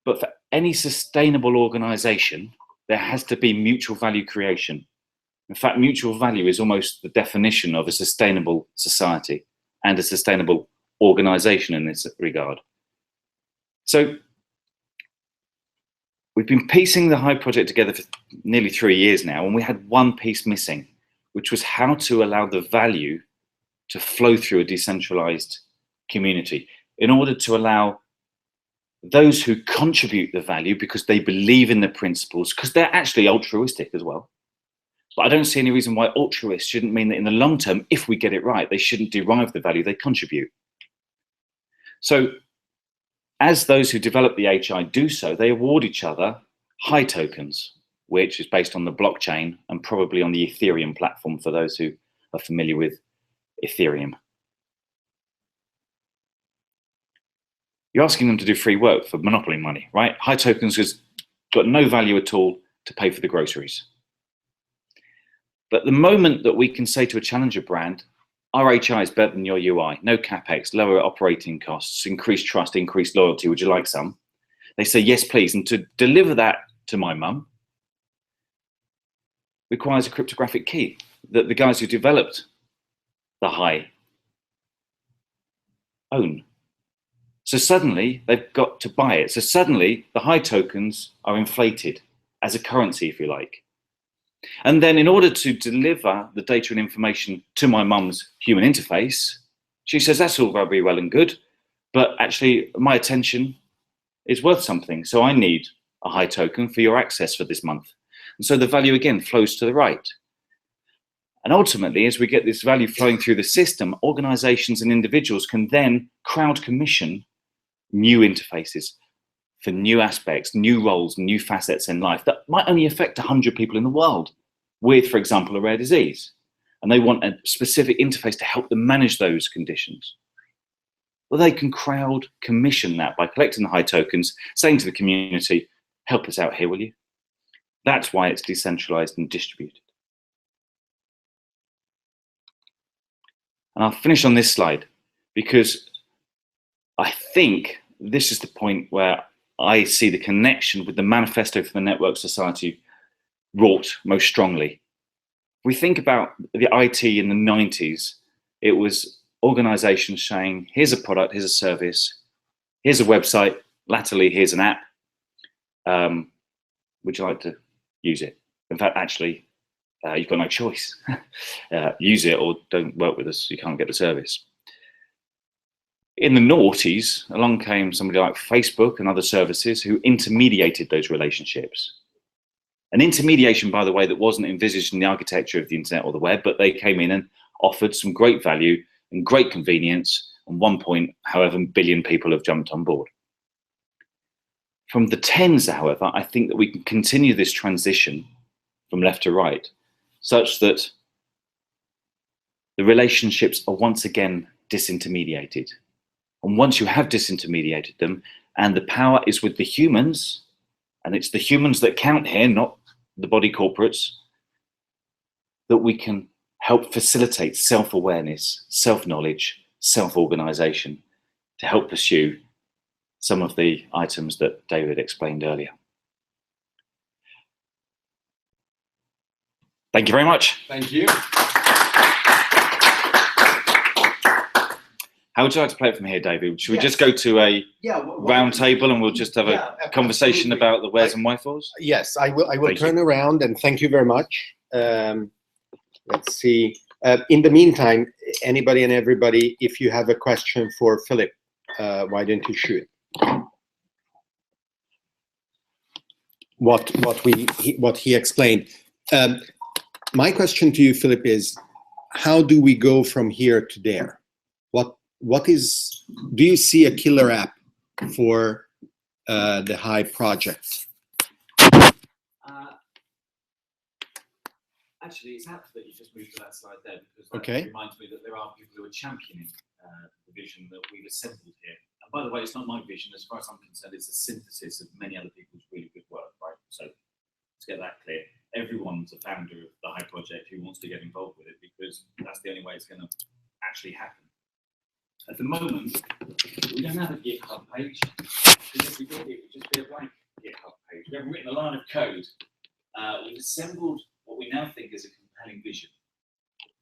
But for any sustainable organization, there has to be mutual value creation. In fact, mutual value is almost the definition of a sustainable society and a sustainable organization in this regard. So we've been piecing the High project together for nearly 3 years now, and we had one piece missing, which was how to allow the value to flow through a decentralized community in order to allow those who contribute the value because they believe in the principles, because they're actually altruistic as well. But I don't see any reason why altruist shouldn't mean that in the long term, if we get it right, they shouldn't derive the value they contribute. So as those who develop the HI do so, they award each other high tokens, which is based on the blockchain and probably on the Ethereum platform for those who are familiar with Ethereum. You're asking them to do free work for monopoly money, right? High tokens has got no value at all to pay for the groceries. But the moment that we can say to a challenger brand, our HI is better than your UI, no capex, lower operating costs, increased trust, increased loyalty, would you like some? They say, yes, please. And to deliver that to my mum requires a cryptographic key that the guys who developed the high own. So suddenly they've got to buy it. So suddenly the high tokens are inflated as a currency, if you like. And then in order to deliver the data and information to my mum's human interface, she says, that's all very well and good, but actually my attention is worth something. So I need a high token for your access for this month. And so the value again flows to the right. And ultimately, as we get this value flowing through the system, organizations and individuals can then crowd commission new interfaces for new aspects, new roles, new facets in life that might only affect 100 people in the world with, for example, a rare disease. And they want a specific interface to help them manage those conditions. Well, they can crowd commission that by collecting the high tokens, saying to the community, help us out here, will you? That's why it's decentralized and distributed. And I'll finish on this slide because I think this is the point where I see the connection with the manifesto for the Network Society wrought most strongly. We think about the IT in the 90s, it was organizations saying, here's a product, here's a service, here's a website, latterly, here's an app. Would you like to use it? In fact, actually, you've got no choice. Use it or don't work with us, you can't get the service. In the noughties, along came somebody like Facebook and other services who intermediated those relationships. An intermediation, by the way, that wasn't envisaged in the architecture of the internet or the web, but they came in and offered some great value and great convenience. And 1 however billion people have jumped on board. From the tens, however, I think that we can continue this transition from left to right, such that the relationships are once again disintermediated. And once you have disintermediated them, and the power is with the humans, and it's the humans that count here, not the body corporates, that we can help facilitate self-awareness, self-knowledge, self-organization to help pursue some of the items that David explained earlier. Thank you very much. Thank you. How would you like to play it from here, David? Should we just go to a round table and we'll just have a conversation about the wheres and wherefores? Yes, I will turn around and thank you very much. Let's see. In the meantime, anybody and everybody, if you have a question for Philip, why don't you shoot? What he explained. My question to you, Philip, is how do we go from here to there? Do you see a killer app for the Hive project? Actually, it's apt that you just moved to that slide there because that reminds me that there are people who are championing the vision that we've assembled here. And by the way, it's not my vision. As far as I'm concerned, it's a synthesis of many other people's really good work, right? So let's get that clear. Everyone's a founder of the Hive project who wants to get involved with it because that's the only way it's going to actually happen. At the moment, we don't have a GitHub page. Because if we did, it would just be a blank GitHub page. We haven't written a line of code. We've assembled what we now think is a compelling vision.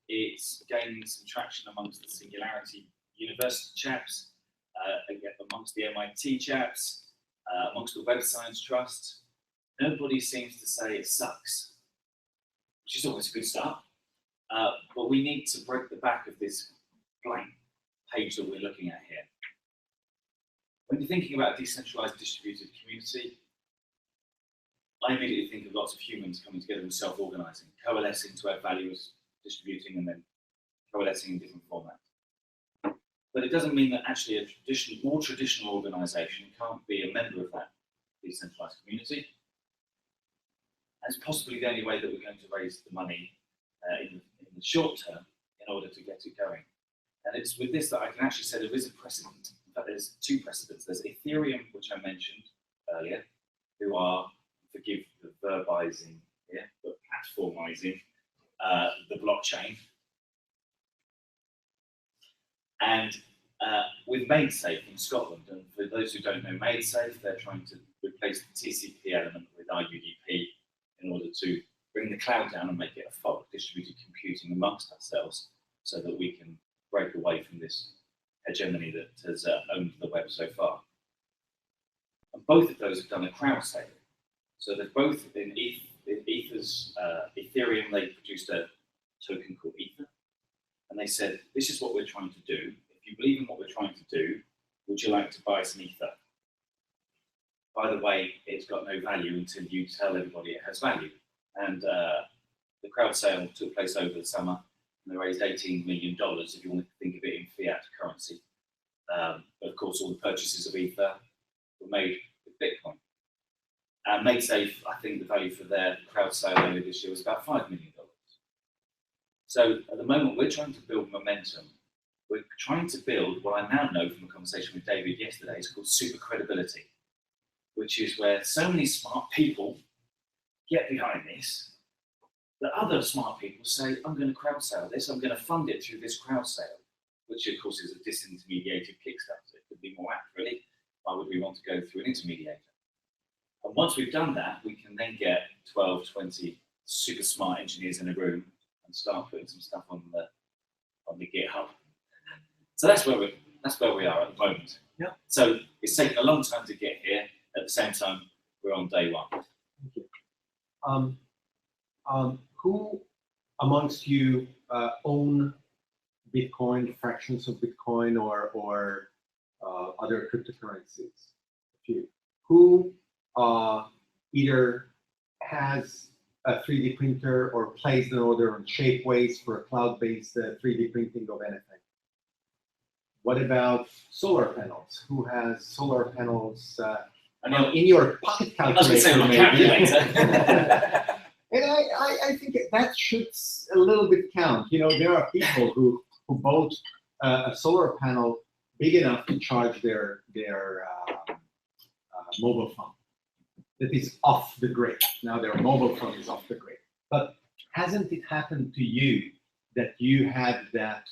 It's gaining some traction amongst the Singularity University chaps, amongst the MIT chaps, amongst the Web Science Trust. Nobody seems to say it sucks, which is always a good start. But we need to break the back of this blank page that we're looking at here. When you're thinking about a decentralized distributed community, I immediately think of lots of humans coming together and self-organizing, coalescing to add value as distributing and then coalescing in different formats. But it doesn't mean that actually a more traditional organization can't be a member of that decentralized community. That's possibly the only way that we're going to raise the money in the short term in order to get it going. And it's with this that I can actually say there is a precedent. In fact, there's two precedents. There's Ethereum, which I mentioned earlier, who are, forgive the verbizing here, but platformizing the blockchain. And with MaidSafe in Scotland, and for those who don't know MaidSafe, they're trying to replace the TCP element with IUDP in order to bring the cloud down and make it a fog, distributed computing amongst ourselves, so that we can break away from this hegemony that has owned the web so far. And both of those have done a crowd sale. So they've both, in Ether's Ethereum, they produced a token called Ether. And they said, this is what we're trying to do. If you believe in what we're trying to do, would you like to buy some Ether? By the way, it's got no value until you tell everybody it has value. And the crowd sale took place over the summer, and they raised $18 million, if you want to think of it in fiat currency. But of course, all the purchases of Ether were made with Bitcoin. And MaidSafe, I think the value for their crowd sale earlier this year was about $5 million. So at the moment, we're trying to build momentum. We're trying to build what I now know from a conversation with David yesterday is called super credibility, which is where so many smart people get behind this that other smart people say, I'm going to crowd sale this, I'm going to fund it through this crowd sale, which of course is a disintermediated Kickstarter. It could be more accurately. Why would we want to go through an intermediator? And once we've done that, we can then get 12, 20 super smart engineers in a room and start putting some stuff on the GitHub. So that's where we are at the moment. Yeah. So it's taken a long time to get here. At the same time, we're on day one. Thank you. Who amongst you own Bitcoin, fractions of Bitcoin, or other cryptocurrencies? A few. Who either has a 3D printer or placed an order on Shapeways for a cloud-based 3D printing of anything? What about solar panels? Who has solar panels in your pocket calculator? And I think that should a little bit count. You know, there are people who bought a solar panel big enough to charge their mobile phone that is off the grid. Now their mobile phone is off the grid. But hasn't it happened to you that you had that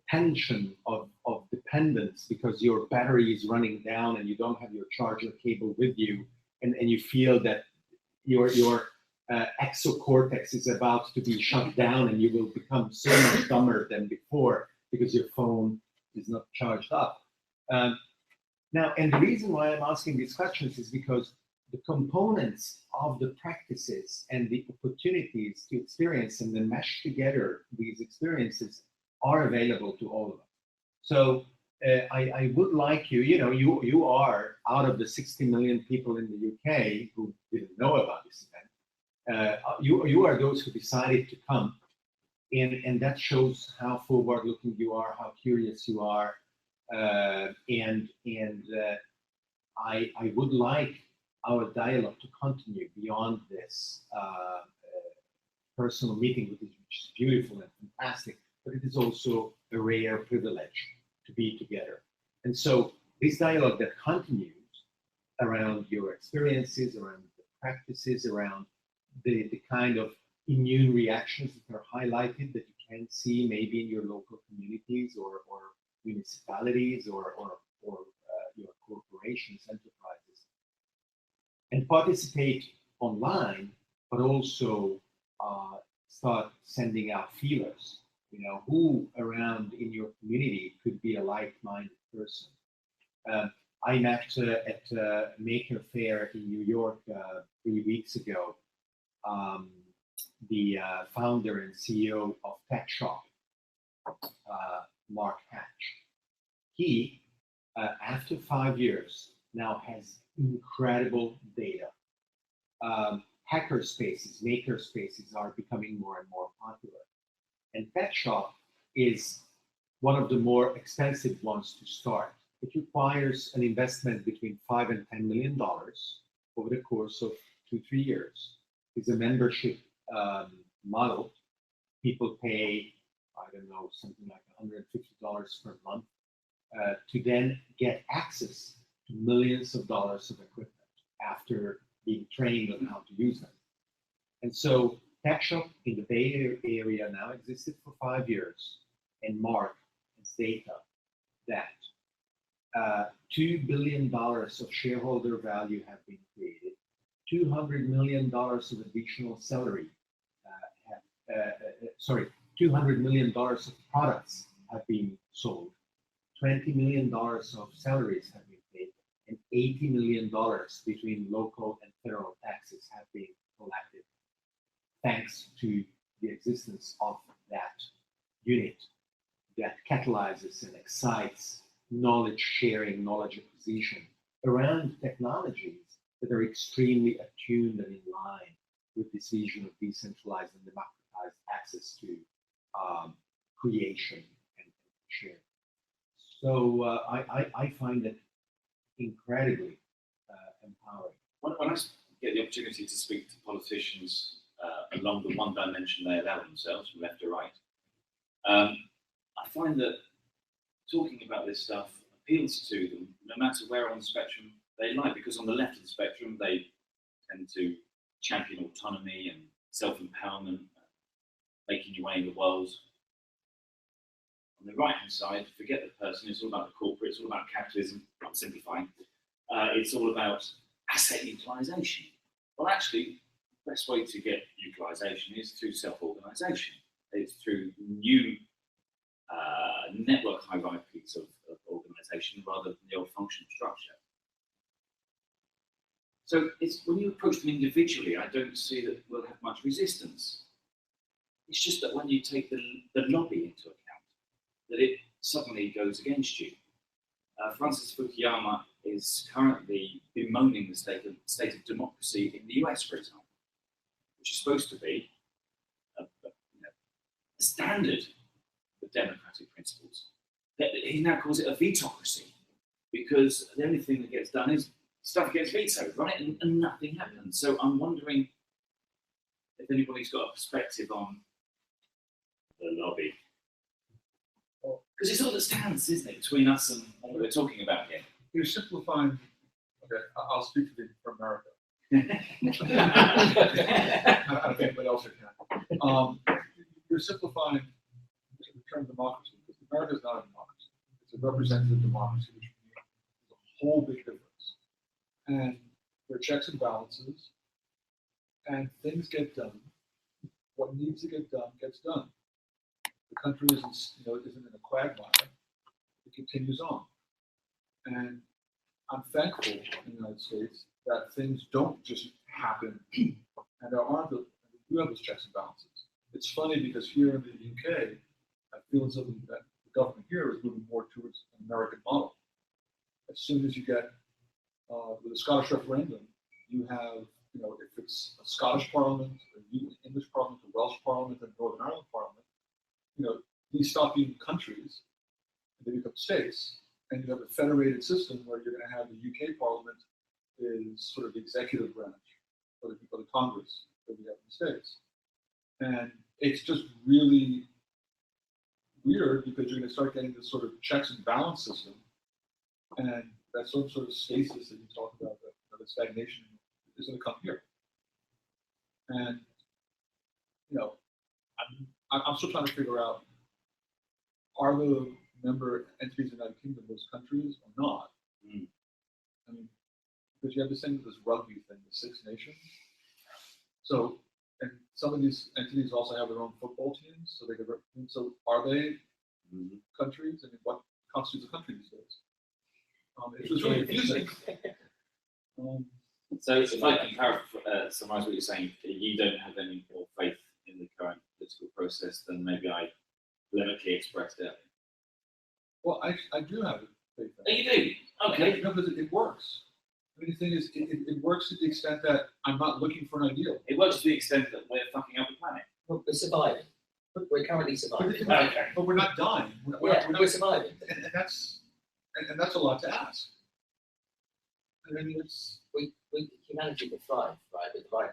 tension of dependence because your battery is running down and you don't have your charger cable with you, and you feel that your exocortex is about to be shut down and you will become so much dumber than before because your phone is not charged up. Now, and the reason why I'm asking these questions is because the components of the practices and the opportunities to experience and then mesh together these experiences are available to all of us. So I would like you are out of the 60 million people in the UK who didn't know about this event. You are those who decided to come, and that shows how forward-looking you are, how curious you are, and I would like our dialogue to continue beyond this personal meeting, which is beautiful and fantastic, but it is also a rare privilege to be together. And so this dialogue that continues around your experiences, around the practices, around the kind of immune reactions that are highlighted that you can see maybe in your local communities or municipalities or your corporations, enterprises, and participate online, but also start sending out feelers. You know, who around in your community could be a like-minded person. I met at Maker Faire in New York 3 weeks ago, the founder and CEO of Tech Shop, Mark Hatch. He after 5 years, now has incredible data. Hacker spaces, maker spaces are becoming more and more popular. And Pet Shop is one of the more expensive ones to start. It requires an investment between $5 and $10 million over the course of 2-3 years. It's a membership model. People pay, I don't know, something like $150 per month to then get access to millions of dollars of equipment after being trained on how to use them. And so Pet Shop in the Bay Area now existed for 5 years, and Mark has data that $2 billion of shareholder value have been created, $200 million of additional salary, $200 million of products have been sold, $20 million of salaries have been paid, and $80 million between local and federal taxes have been collected, thanks to the existence of that unit that catalyzes and excites knowledge sharing, knowledge acquisition around technologies that are extremely attuned and in line with this vision of decentralized and democratized access to creation and sharing. So I find it incredibly empowering. When I get the opportunity to speak to politicians along the one dimension they allow themselves, from left to right, I find that talking about this stuff appeals to them, no matter where on the spectrum they lie, because on the left of the spectrum, they tend to champion autonomy and self-empowerment, making your way in the world. On the right-hand side, forget the person, it's all about the corporate, it's all about capitalism, I'm simplifying. It's all about asset utilization. Well, actually, the best way to get utilization is through self-organization. It's through new network hierarchies of organization rather than the old functional structure. So it's when you approach them individually, I don't see that we'll have much resistance. It's just that when you take the lobby into account, that it suddenly goes against you. Francis Fukuyama is currently bemoaning the state of democracy in the US, for example, which is supposed to be a standard of democratic principles. He now calls it a vetocracy, because the only thing that gets done is stuff gets vetoed, right? And nothing happens. So I'm wondering if anybody's got a perspective on the lobby. Because it's all that stands, isn't it, between us and what we're talking about here. You're simplifying. Okay, I'll speak for America. I don't think anybody else can. You're simplifying the term democracy, because America is not a democracy. It's a representative democracy, which means a whole big difference. And there are checks and balances, and things get done. What needs to get done gets done. The country isn't in a quagmire. It continues on. And I'm thankful in the United States that things don't just happen, and we have those checks and balances. It's funny because here in the UK, I feel as though that the government here is moving more towards an American model. As soon as you get with the Scottish referendum, you have, if it's a Scottish Parliament, an English Parliament, a Welsh Parliament, and Northern Ireland Parliament, these stop being countries, and they become states. And you have a federated system where you're going to have the UK Parliament is sort of the executive branch, or the Congress that we have in the States. And it's just really weird because you're going to start getting this sort of checks and balance system, and that sort of stasis that you talk about, the stagnation, is going to come here. And I'm still trying to figure out, are the member entities in the United Kingdom those countries or not? I mean, because you have this thing with this rugby thing, the Six Nations. So, and some of these entities also have their own football teams, so they could. So, are they countries? I mean, what constitutes a country these days? It's just really confusing. So, if I can summarize what you're saying, you don't have any more faith in the current political process than maybe I polemically expressed it. Well, I do have fake Oh, thing. you do? Okay. No, because it works. I mean, the thing is, it works to the extent that I'm not looking for an ideal. It works to the extent that we're fucking up the planet. Well, we're surviving. We're currently surviving. Okay. But we're not dying. We're surviving. And that's a lot to ask. I mean, it's. Humanity could thrive, right, with the right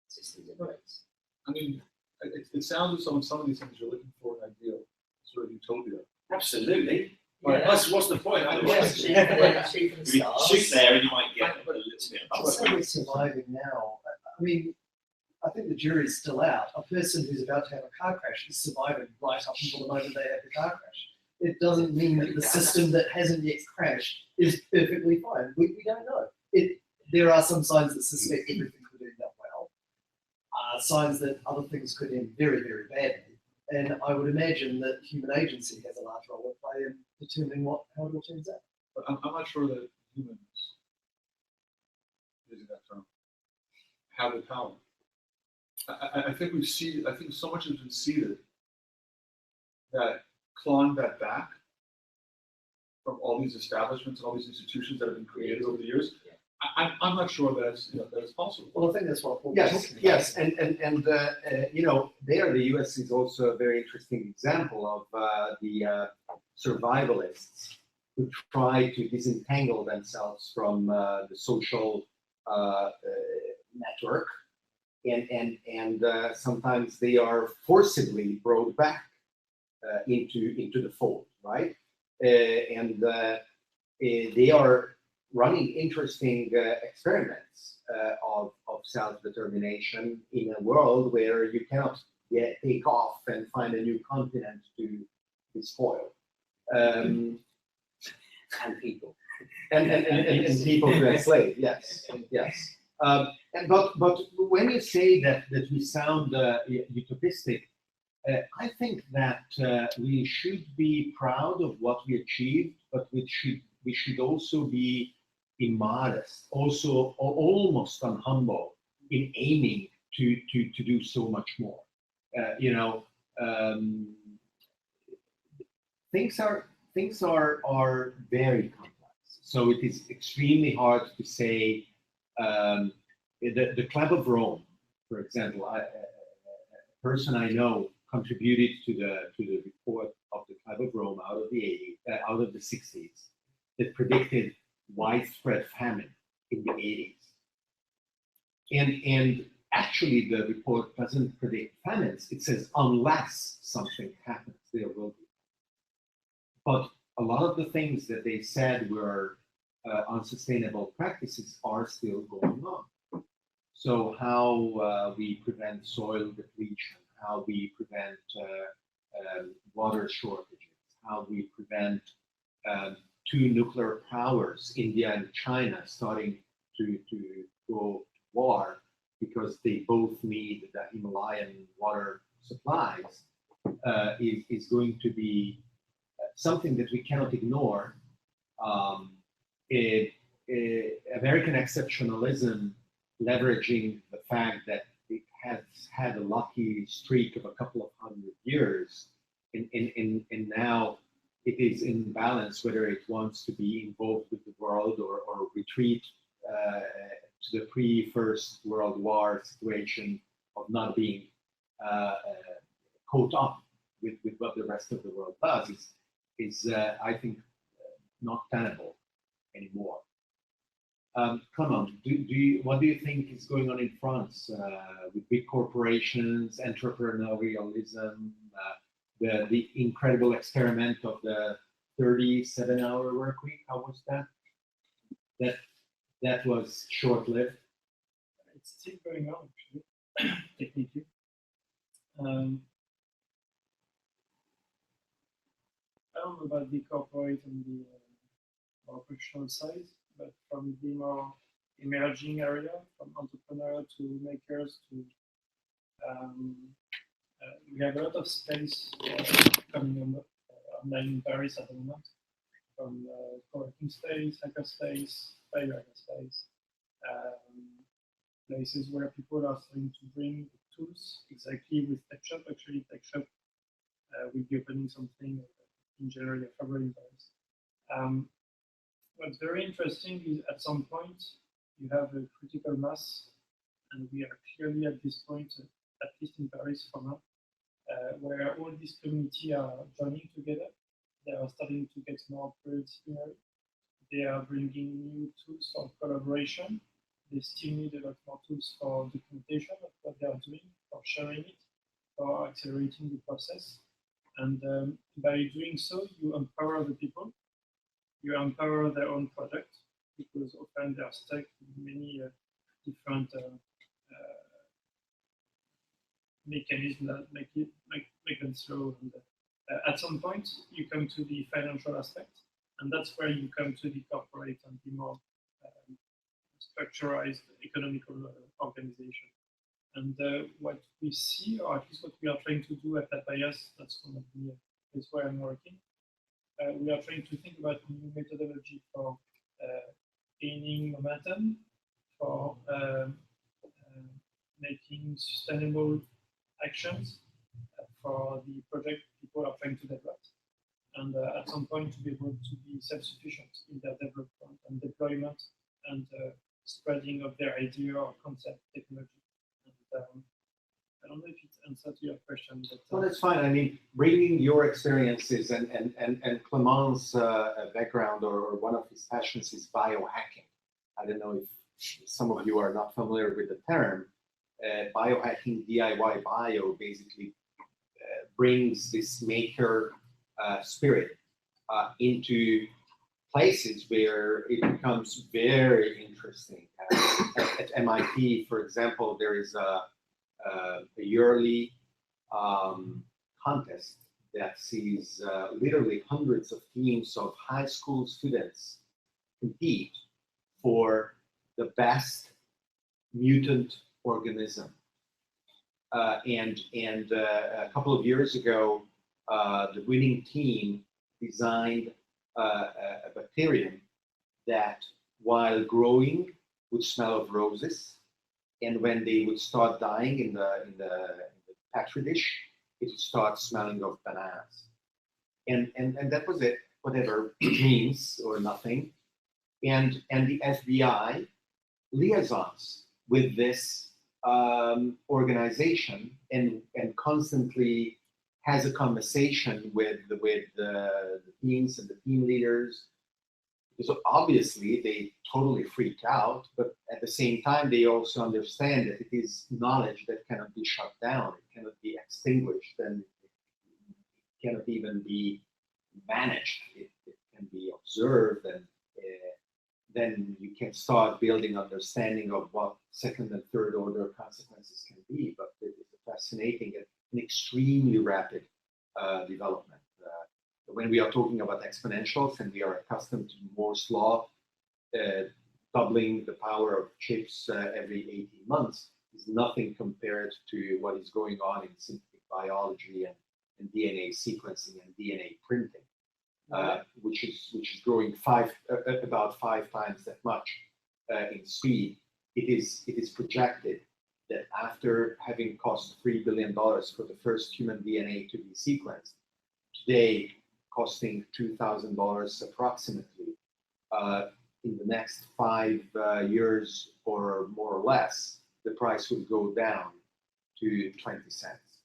systems in place. I mean, it sounds as though in some of these things you're looking for an ideal, sort of utopia. Absolutely. Yeah. What's the point? Yes, Otherwise, shoot for the you stars. shoot there and you might get a little bit of I'd say we're surviving now. I mean, I think the jury's still out. A person who's about to have a car crash is surviving right up until the moment they have the car crash. It doesn't mean that the system that hasn't yet crashed is perfectly fine. We don't know. There are some signs that suspect everything could end up well. Signs that other things could end very, very badly. And I would imagine that human agency has a large role to play in determining how it all turns out. But I'm not sure that humans, using that term, have the power. I think I think so much has been seeded that clawing that back from all these establishments and all these institutions that have been created over the years, I'm not sure that it's possible. Well, I think that's what Paul was Yes, talking about. yes, and you know, there the U.S. is also a very interesting example of the survivalists who try to disentangle themselves from the social network, and sometimes they are forcibly brought back into the fold, right? And they are running interesting experiments of self-determination in a world where you cannot take off and find a new continent to despoil. And people. And people to enslave, yes, yes. But when you say that we sound utopistic, I think that we should be proud of what we achieved, but we should also be immodest, also almost humble in aiming to do so much more. You know, things are very complex. So it is extremely hard to say. The Club of Rome, for example, a person I know contributed to the report of the Club of Rome out of the 60s that predicted widespread famine in the 80s. And actually, the report doesn't predict famines. It says unless something happens, there will be. But a lot of the things that they said were unsustainable practices are still going on. So how we prevent soil depletion, how we prevent water shortages, how we prevent two nuclear powers, India and China, starting to go to war because they both need the Himalayan water supplies, is going to be something that we cannot ignore. American exceptionalism, leveraging the fact that it has had a lucky streak of a couple of 100 years, and now it is in balance whether it wants to be involved with the world or retreat to the pre-First World War situation of not being caught up with what the rest of the world does is I think, not tenable anymore. Come on, what do you think is going on in France with big corporations, entrepreneurialism, the incredible experiment of the 37-hour work week? How was that? That was short-lived. It's still going on, actually, technically. I don't know about the corporate and the more professional side, but from the more emerging area, from entrepreneur to makers to we have a lot of space coming online in Paris at the moment, from co-working space, hacker space, failure space, places where people are starting to bring tools, exactly with TechShop. Actually, TechShop will be opening something in January or February in Paris. What's very interesting is at some point you have a critical mass, and we are clearly at this point, at least in Paris for now, where all these communities are joining together. They are starting to get more pluridisciplinary. They are bringing new tools for collaboration. They still need a lot more tools for documentation of what they are doing, for sharing it, for accelerating the process. And by doing so, you empower the people. You empower their own product, because often they are stuck in many different mechanisms that make them slow. And at some point, you come to the financial aspect, and that's where you come to the corporate and the more structurized economical organization. And what we see, or at least what we are trying to do at Papayas, that's one of the place where I'm working. We are trying to think about new methodology for gaining momentum, for making sustainable actions for the project people are trying to develop, and at some point to be able to be self-sufficient in their development and deployment and spreading of their idea or concept technology. And, I don't know if it answered your question, but well, that's fine. I mean, bringing your experiences and Clément's background, or one of his passions is biohacking. I don't know if some of you are not familiar with the term. Biohacking, DIY bio, basically brings this maker spirit into places where it becomes very interesting. At MIT, for example, there is a yearly contest that sees literally hundreds of teams of high school students compete for the best mutant organism. And a couple of years ago, the winning team designed a bacterium that, while growing, would smell of roses, and when they would start dying in the petri dish, it would start smelling of bananas. And that was it, whatever it means or nothing. And the FBI liaisons with this organization and constantly has a conversation with the teams and the team leaders. So obviously they totally freaked out, but at the same time they also understand that it is knowledge that cannot be shut down, it cannot be extinguished, and it cannot even be managed. It can be observed, and then you can start building understanding of what second and third order consequences can be. But it is a fascinating and extremely rapid development. When we are talking about exponentials and we are accustomed to Moore's law, doubling the power of chips every 18 months is nothing compared to what is going on in synthetic biology and DNA sequencing and DNA printing, which is growing about five times that much in speed. It is projected that after having cost $3 billion for the first human DNA to be sequenced, today costing $2,000 approximately, in the next 5 years or more or less, the price will go down to 20 cents.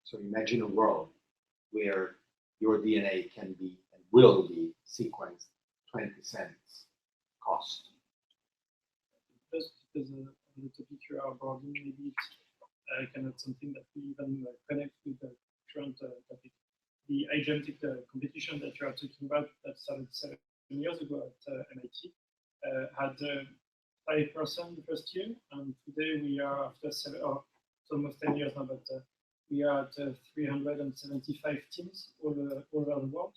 So imagine a world where your DNA can be and will be sequenced 20 cents cost. Just because of the topic you are broadening, maybe it's kind of something that we even connect with the current topic. The agentic competition that you are talking about, that started 7 years ago at MIT, had 5% the first year, and today we are after it's almost 10 years now, but we are at 375 teams all over the world.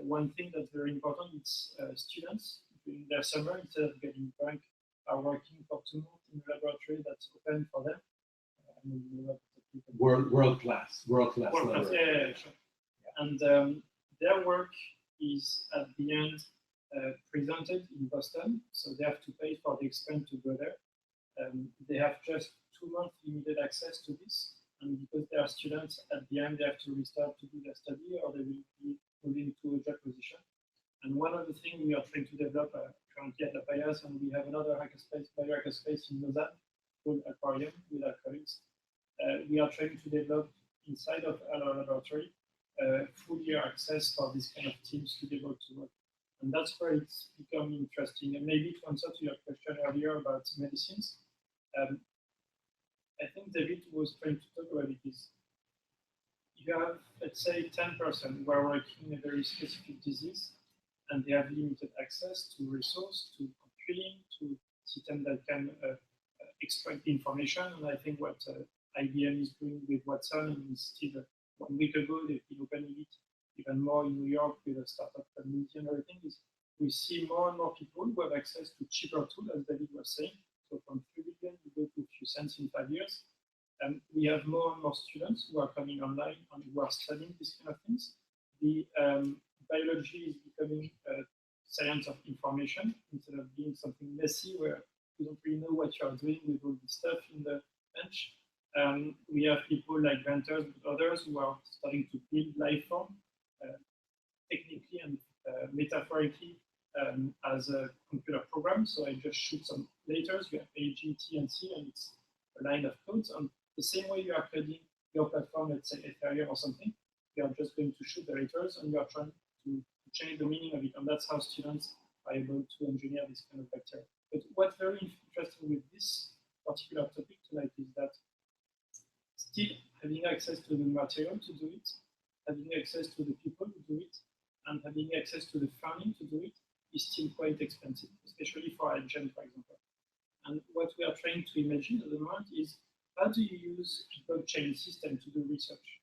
One thing that's very important is students during their summer, instead of getting ranked, are working for 2 months in a laboratory that's open for them. World class. Yeah, sure. And their work is at the end presented in Boston, so they have to pay for the expense to go there. They have just 2 months limited access to this, and because they are students, at the end they have to restart to do their study, or they will be moving to a job position. And one of the things we are trying to develop currently at La Payas, and we have another hackerspace, biohackerspace in Lausanne called Aquarium with our colleagues. We are trying to develop inside of our laboratory full year access for these kind of teams to be able to work. And that's where it's becoming interesting. And maybe to answer to your question earlier about medicines, I think David was trying to talk about it is you have, let's say, 10% who are working in a very specific disease, and they have limited access to resource, to computing, to system that can extract information. And I think what IBM is doing with Watson, and still 1 week ago, they've been opening it even more in New York with a startup community and everything, is we see more and more people who have access to cheaper tools, as David was saying. So from 3 billion, we go to a few cents in 5 years. And we have more and more students who are coming online and who are studying these kind of things. The biology is becoming a science of information instead of being something messy where you don't really know what you are doing with all this stuff in the bench. We have people like Venters and others who are starting to build life form technically and metaphorically as a computer program. So I just shoot some letters. You have A, G, T, and C, and it's a line of codes. And the same way you are coding your platform, let's say Ethereum or something, you are just going to shoot the letters and you are trying to change the meaning of it. And that's how students are able to engineer this kind of bacteria. But what's very interesting with this particular topic tonight is that still having access to the material to do it, having access to the people who do it, and having access to the funding to do it is still quite expensive, especially for Gen, for example. And what we are trying to imagine at the moment is how do you use blockchain system to do research?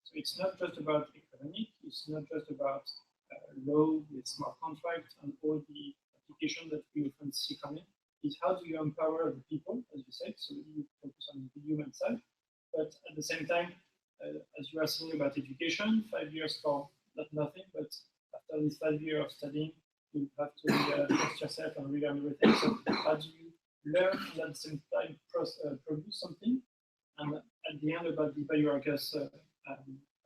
So it's not just about economic, it's not just about law with smart contracts and all the applications that we often see coming. Is how do you empower the people, as you said, so you focus on the human side, but at the same time, as you are saying about education, 5 years for not nothing, but after this 5 years of studying, you have to test yourself and relearn everything. So how do you learn and at the same time produce something? And at the end, about the biogas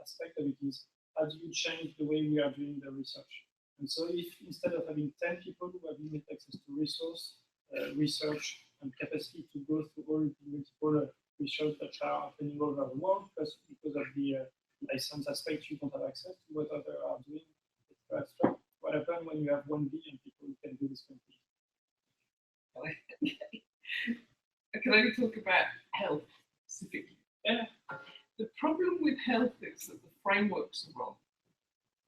aspect of it is how do you change the way we are doing the research? And so if instead of having 10 people who have limited access to resource, research and capacity to go through all the multiple research that are happening all over the world, because of the license aspect, you don't have access to what others are doing. What happens when you have 1 billion people who can do this kind of thing? Can I talk about health specifically? Yeah. The problem with health is that the frameworks are wrong.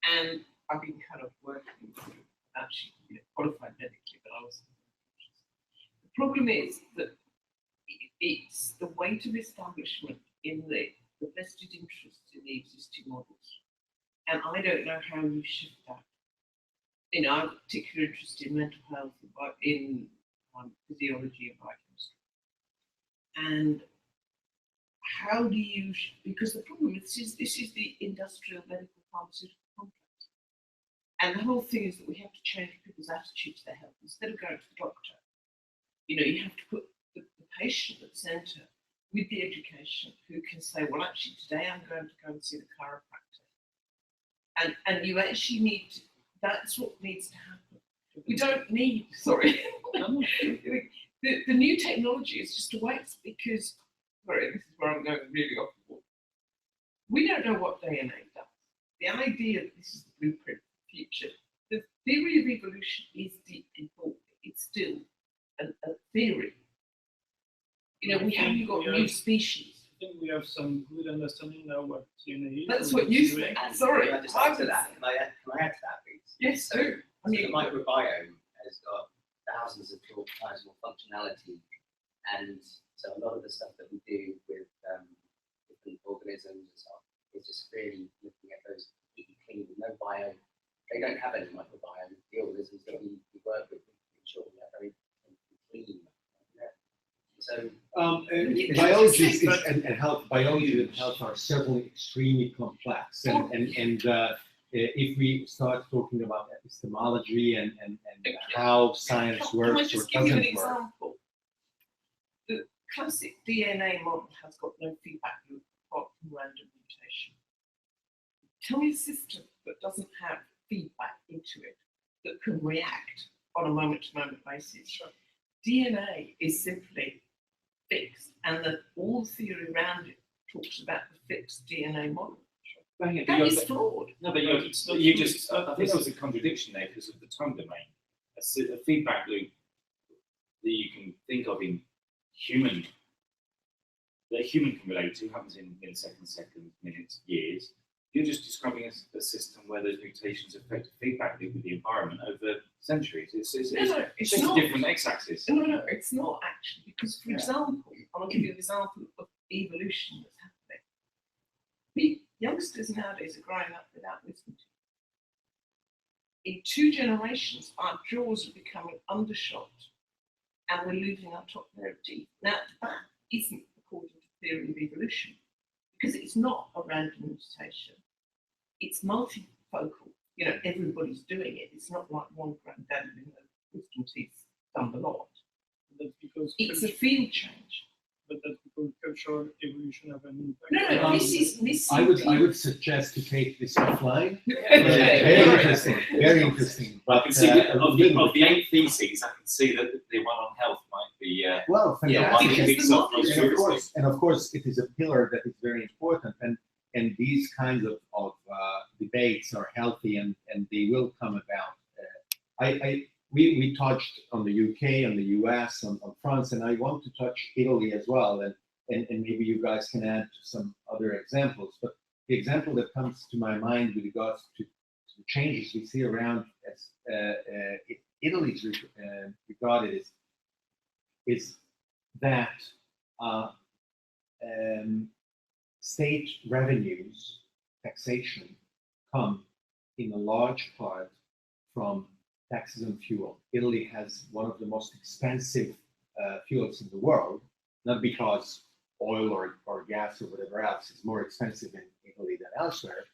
And I've been kind of working through, actually, qualified medically, but I was. The problem is that it's the weight of establishment in the vested interests in the existing models. And I don't know how you shift that. I have a particular interest in mental health, in physiology and biochemistry. And how do you, because the problem is this is the industrial medical pharmaceutical complex. And the whole thing is that we have to change people's attitude to their health. Instead of going to the doctor, you have to put the patient at the center with the education who can say, well, actually, today I'm going to go and see the chiropractor. And you actually need to, that's what needs to happen. We don't need, sorry. The new technology is just a waste because, sorry, this is where I'm going really off the board. We don't know what DNA does. The idea that this is the blueprint for the future, the theory of evolution is deeply important. It's still a theory. We haven't got new species. I think we have some good understanding now what DNA is. That's what you said. Sorry. Can I just add to that? Can I add to that, please? Yes, So, the microbiome has got thousands of times more functionality, and so a lot of the stuff that we do with different organisms and stuff is just really looking at those completely clean, with no biome. They don't have any microbiome. The organisms that we work with, we ensure we have very clean. So biology and health, biology and health are certainly extremely complex, and if we start talking about epistemology and how science works can I or just give you an doesn't work. example? The classic DNA model has got no feedback loop apart from random mutation. Tell me a system that doesn't have feedback into it that can react on a moment-to-moment basis. Sure. DNA is simply fixed, and that all theory around it talks about the fixed DNA model. That is flawed. No, but it's not, you just, I think there was a contradiction there because of the time domain. A feedback loop that you can think of in human, that a human can relate to, happens in milliseconds, seconds, minutes, years. You're just describing a system where those mutations affect a feedback loop with the environment over centuries. It's just a different x-axis. No, it's not actually, because, for example, I'll give you an example of evolution that's happening. Youngsters nowadays are growing up without wisdom teeth. In 2 generations, our jaws are becoming undershot, and we're losing our top layer of teeth. Now, that isn't according to theory of evolution, because it's not a random mutation. It's multifocal. You know, everybody's doing it. It's not like one granddad with wisdom teeth done a lot. That's because it's a field change. But that's because cultural evolution have an impact. No, this is I would suggest to take this offline. Okay. Very interesting. Very interesting. I can see of the 8 theses, I can see that the one on health might be. Well, fantastic. And of course, it is a pillar that is very important, and these kinds of debates are healthy, and they will come about. We touched on the UK, on the US, on France, and I want to touch Italy as well, and maybe you guys can add some other examples. But the example that comes to my mind with regards to the changes we see around as Italy is regarded is that state revenues, taxation, come in a large part from taxes on fuel. Italy has one of the most expensive fuels in the world, not because oil or gas or whatever else is more expensive in Italy than elsewhere.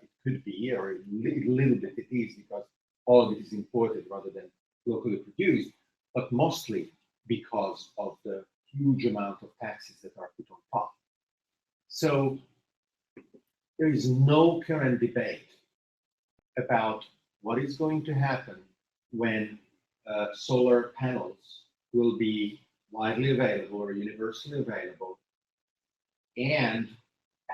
It could be, or a little bit it is, because all of it is imported rather than locally produced, but mostly because of the huge amount of taxes that are put on top. So there is no current debate about what is going to happen when solar panels will be widely available or universally available, and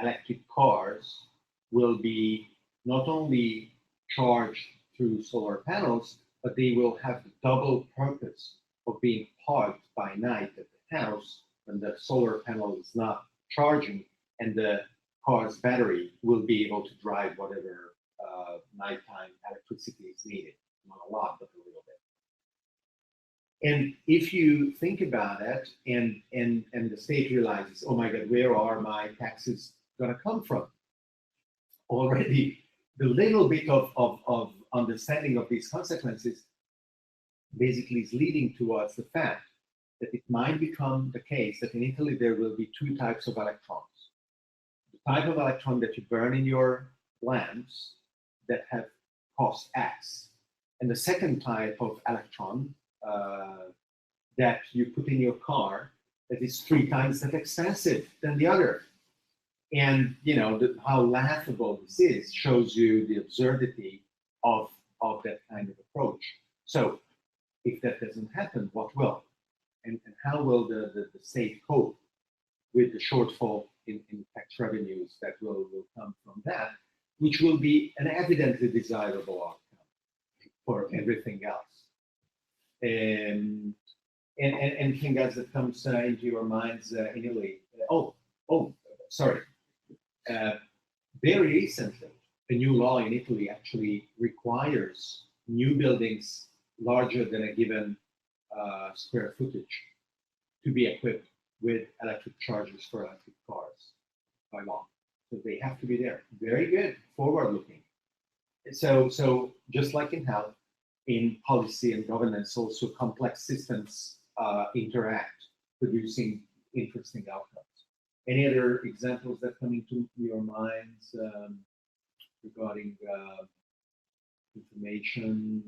electric cars will be not only charged through solar panels, but they will have the double purpose of being parked by night at the house when the solar panel is not charging, and the car's battery will be able to drive whatever nighttime electricity is needed. Not a lot, but a little bit. And if you think about it, and the state realizes, oh my God, where are my taxes going to come from? Already, the little bit of understanding of these consequences basically is leading towards the fact that it might become the case that in Italy there will be 2 types of electrons. The type of electron that you burn in your lamps that have cost X, and the second type of electron that you put in your car that is 3 times that expensive than the other. And you know how laughable this is shows you the absurdity of that kind of approach. So if that doesn't happen, what will? And how will the state cope with the shortfall in tax revenues that will come from that, which will be an evidently desirable outcome for everything else. And anything else that comes into your minds in Italy? Sorry. Very recently, a new law in Italy actually requires new buildings larger than a given square footage to be equipped with electric chargers for electric cars by law. So they have to be there. Very good, forward-looking. So just like in health, in policy and governance, also complex systems interact, producing interesting outcomes. Any other examples that come into your minds regarding information,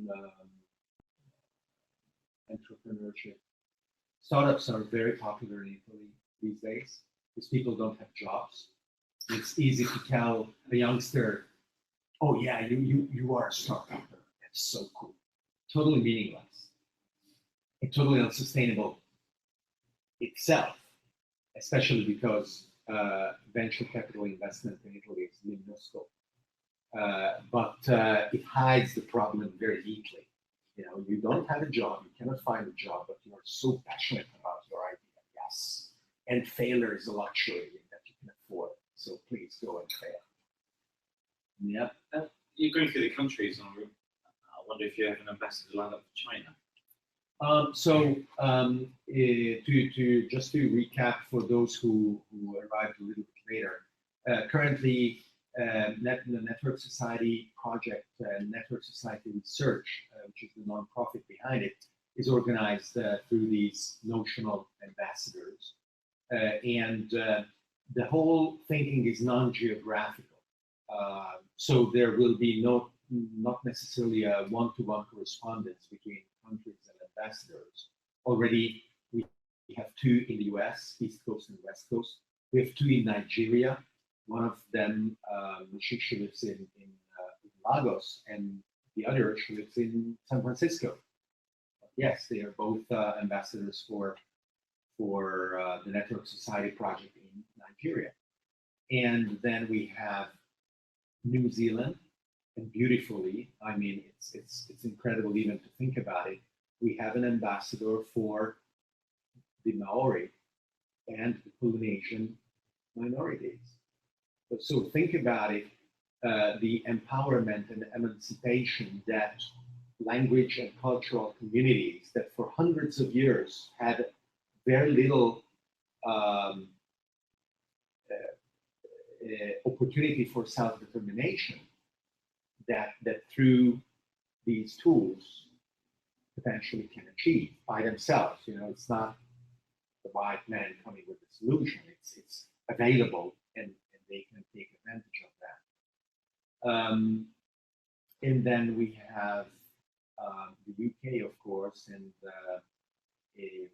entrepreneurship? Startups are very popular in Italy these days because people don't have jobs. It's easy to tell a youngster, oh yeah, you are a startup. That's so cool. Totally meaningless and totally unsustainable itself, especially because venture capital investment in Italy is minuscule. But it hides the problem very neatly. You know, you don't have a job, you cannot find a job, but you are so passionate about your idea. Yes, and failure is a luxury that you can afford. So please go and fail. Yep. You're going through the countries, and I wonder if you have an ambassador lined up for China. To just to recap for those who arrived a little bit later, currently the Network Society project, Network Society Research, which is the nonprofit behind it, is organized through these notional ambassadors, and the whole thinking is non-geographical. So there will be not necessarily a one-to-one correspondence between countries and ambassadors. Already, we have two in the US, East Coast and West Coast. We have two in Nigeria. One of them, she lives in Lagos, and the other, she lives in San Francisco. Yes, they are both ambassadors for the Network Society project in Nigeria. And then we have New Zealand, and beautifully, I mean, it's incredible even to think about it. We have an ambassador for the Maori and the Polynesian minorities. So think about it, the empowerment and emancipation that language and cultural communities that for hundreds of years had very little opportunity for self-determination, that through these tools potentially can achieve by themselves. You know, it's not the white man coming with a solution. It's available, and they can take advantage of that. And then we have the UK, of course, and we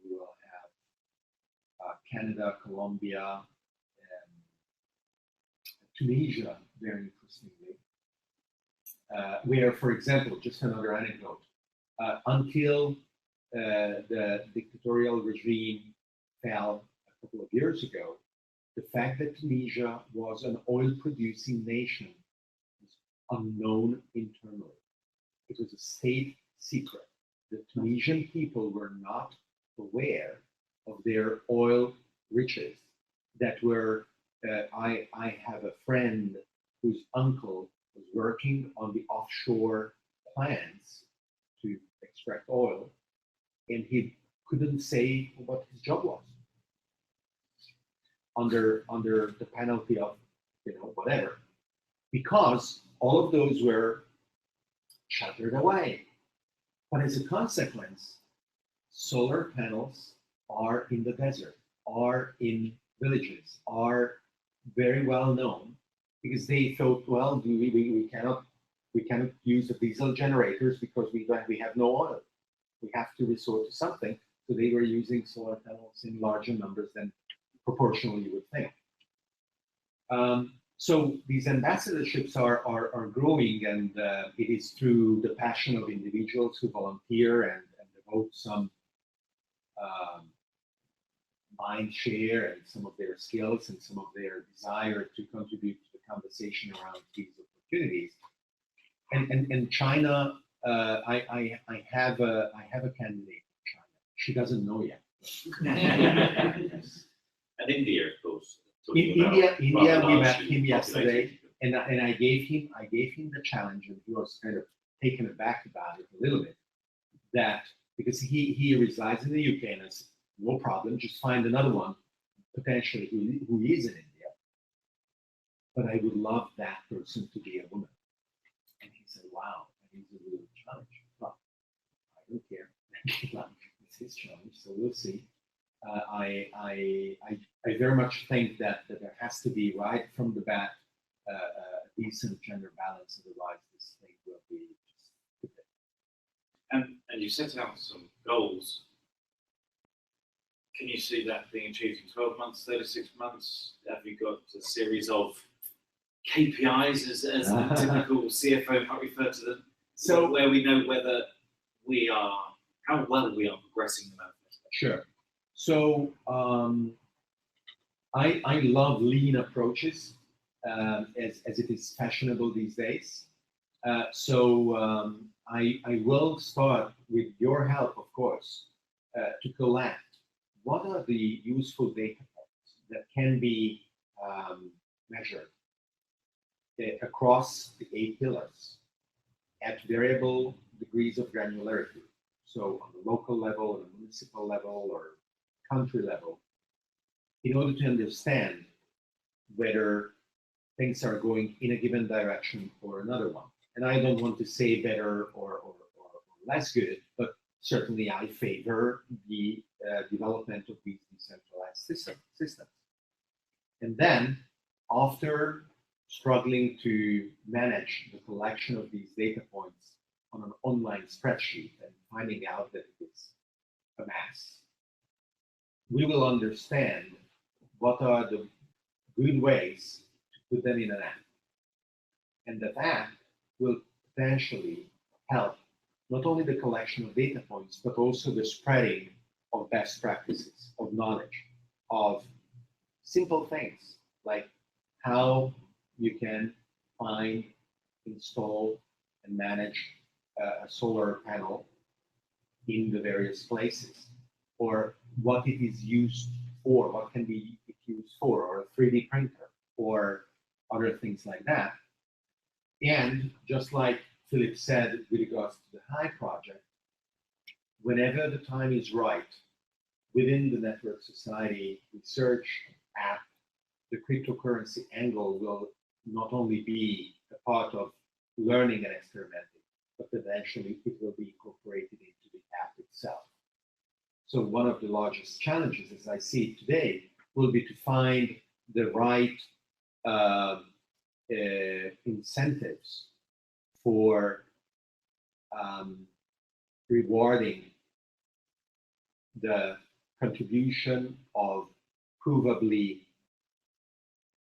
will have Canada, Colombia, Tunisia, very interestingly, where, for example, just another anecdote, until the dictatorial regime fell a couple of years ago, the fact that Tunisia was an oil-producing nation was unknown internally. It was a state secret. The Tunisian people were not aware of their oil riches that were. I have a friend whose uncle was working on the offshore plants to extract oil, and he couldn't say what his job was under the penalty of, you know, whatever, because all of those were shuttered away. But as a consequence, solar panels are in the desert, are in villages, are very well known, because they thought, well, we cannot use the diesel generators because we have no oil. We have to resort to something. So they were using solar panels in larger numbers than proportionally you would think. So these ambassadorships are growing, and it is through the passion of individuals who volunteer and devote some mind share and some of their skills and some of their desire to contribute to the conversation around these opportunities. And China, I have a candidate in China. She doesn't know yet. And India, of course. In India, we met him yesterday, and I gave him the challenge, and he was kind of taken aback about it a little bit. That because he resides in the UK, and I said, no problem, just find another one potentially who is in India. But I would love that person to be a woman. And he said, wow, that is a real challenge. But I don't care. It's his challenge, so we'll see. I very much think that there has to be, right from the bat, a decent gender balance, otherwise this thing will be just. And you set out some goals. Can you see that being achieved in 12 months, 36 months? Have you got a series of KPIs, as the typical CFO might refer to them, So where we know whether how well we are progressing the manifesto? sure. So I love lean approaches, as it is fashionable these days. I will start with your help, of course, to collect what are the useful data points that can be measured across the 8 pillars at variable degrees of granularity. So on the local level, on the municipal level, or country level, in order to understand whether things are going in a given direction or another one. And I don't want to say better or less good, but certainly I favor the development of these decentralized systems. And then, after struggling to manage the collection of these data points on an online spreadsheet and finding out that it is a mess, we will understand what are the good ways to put them in an app. And that app will potentially help not only the collection of data points, but also the spreading of best practices, of knowledge, of simple things like how you can find, install, and manage a solar panel in the various places, or what it is used for, what can be used for, or a 3D printer, or other things like that. And just like Philip said with regards to the HIGH project, whenever the time is right, within the network society research app, the cryptocurrency angle will not only be a part of learning and experimenting, but eventually it will be incorporated into the app itself. So one of the largest challenges, as I see it today, will be to find the right incentives for rewarding the contribution of provably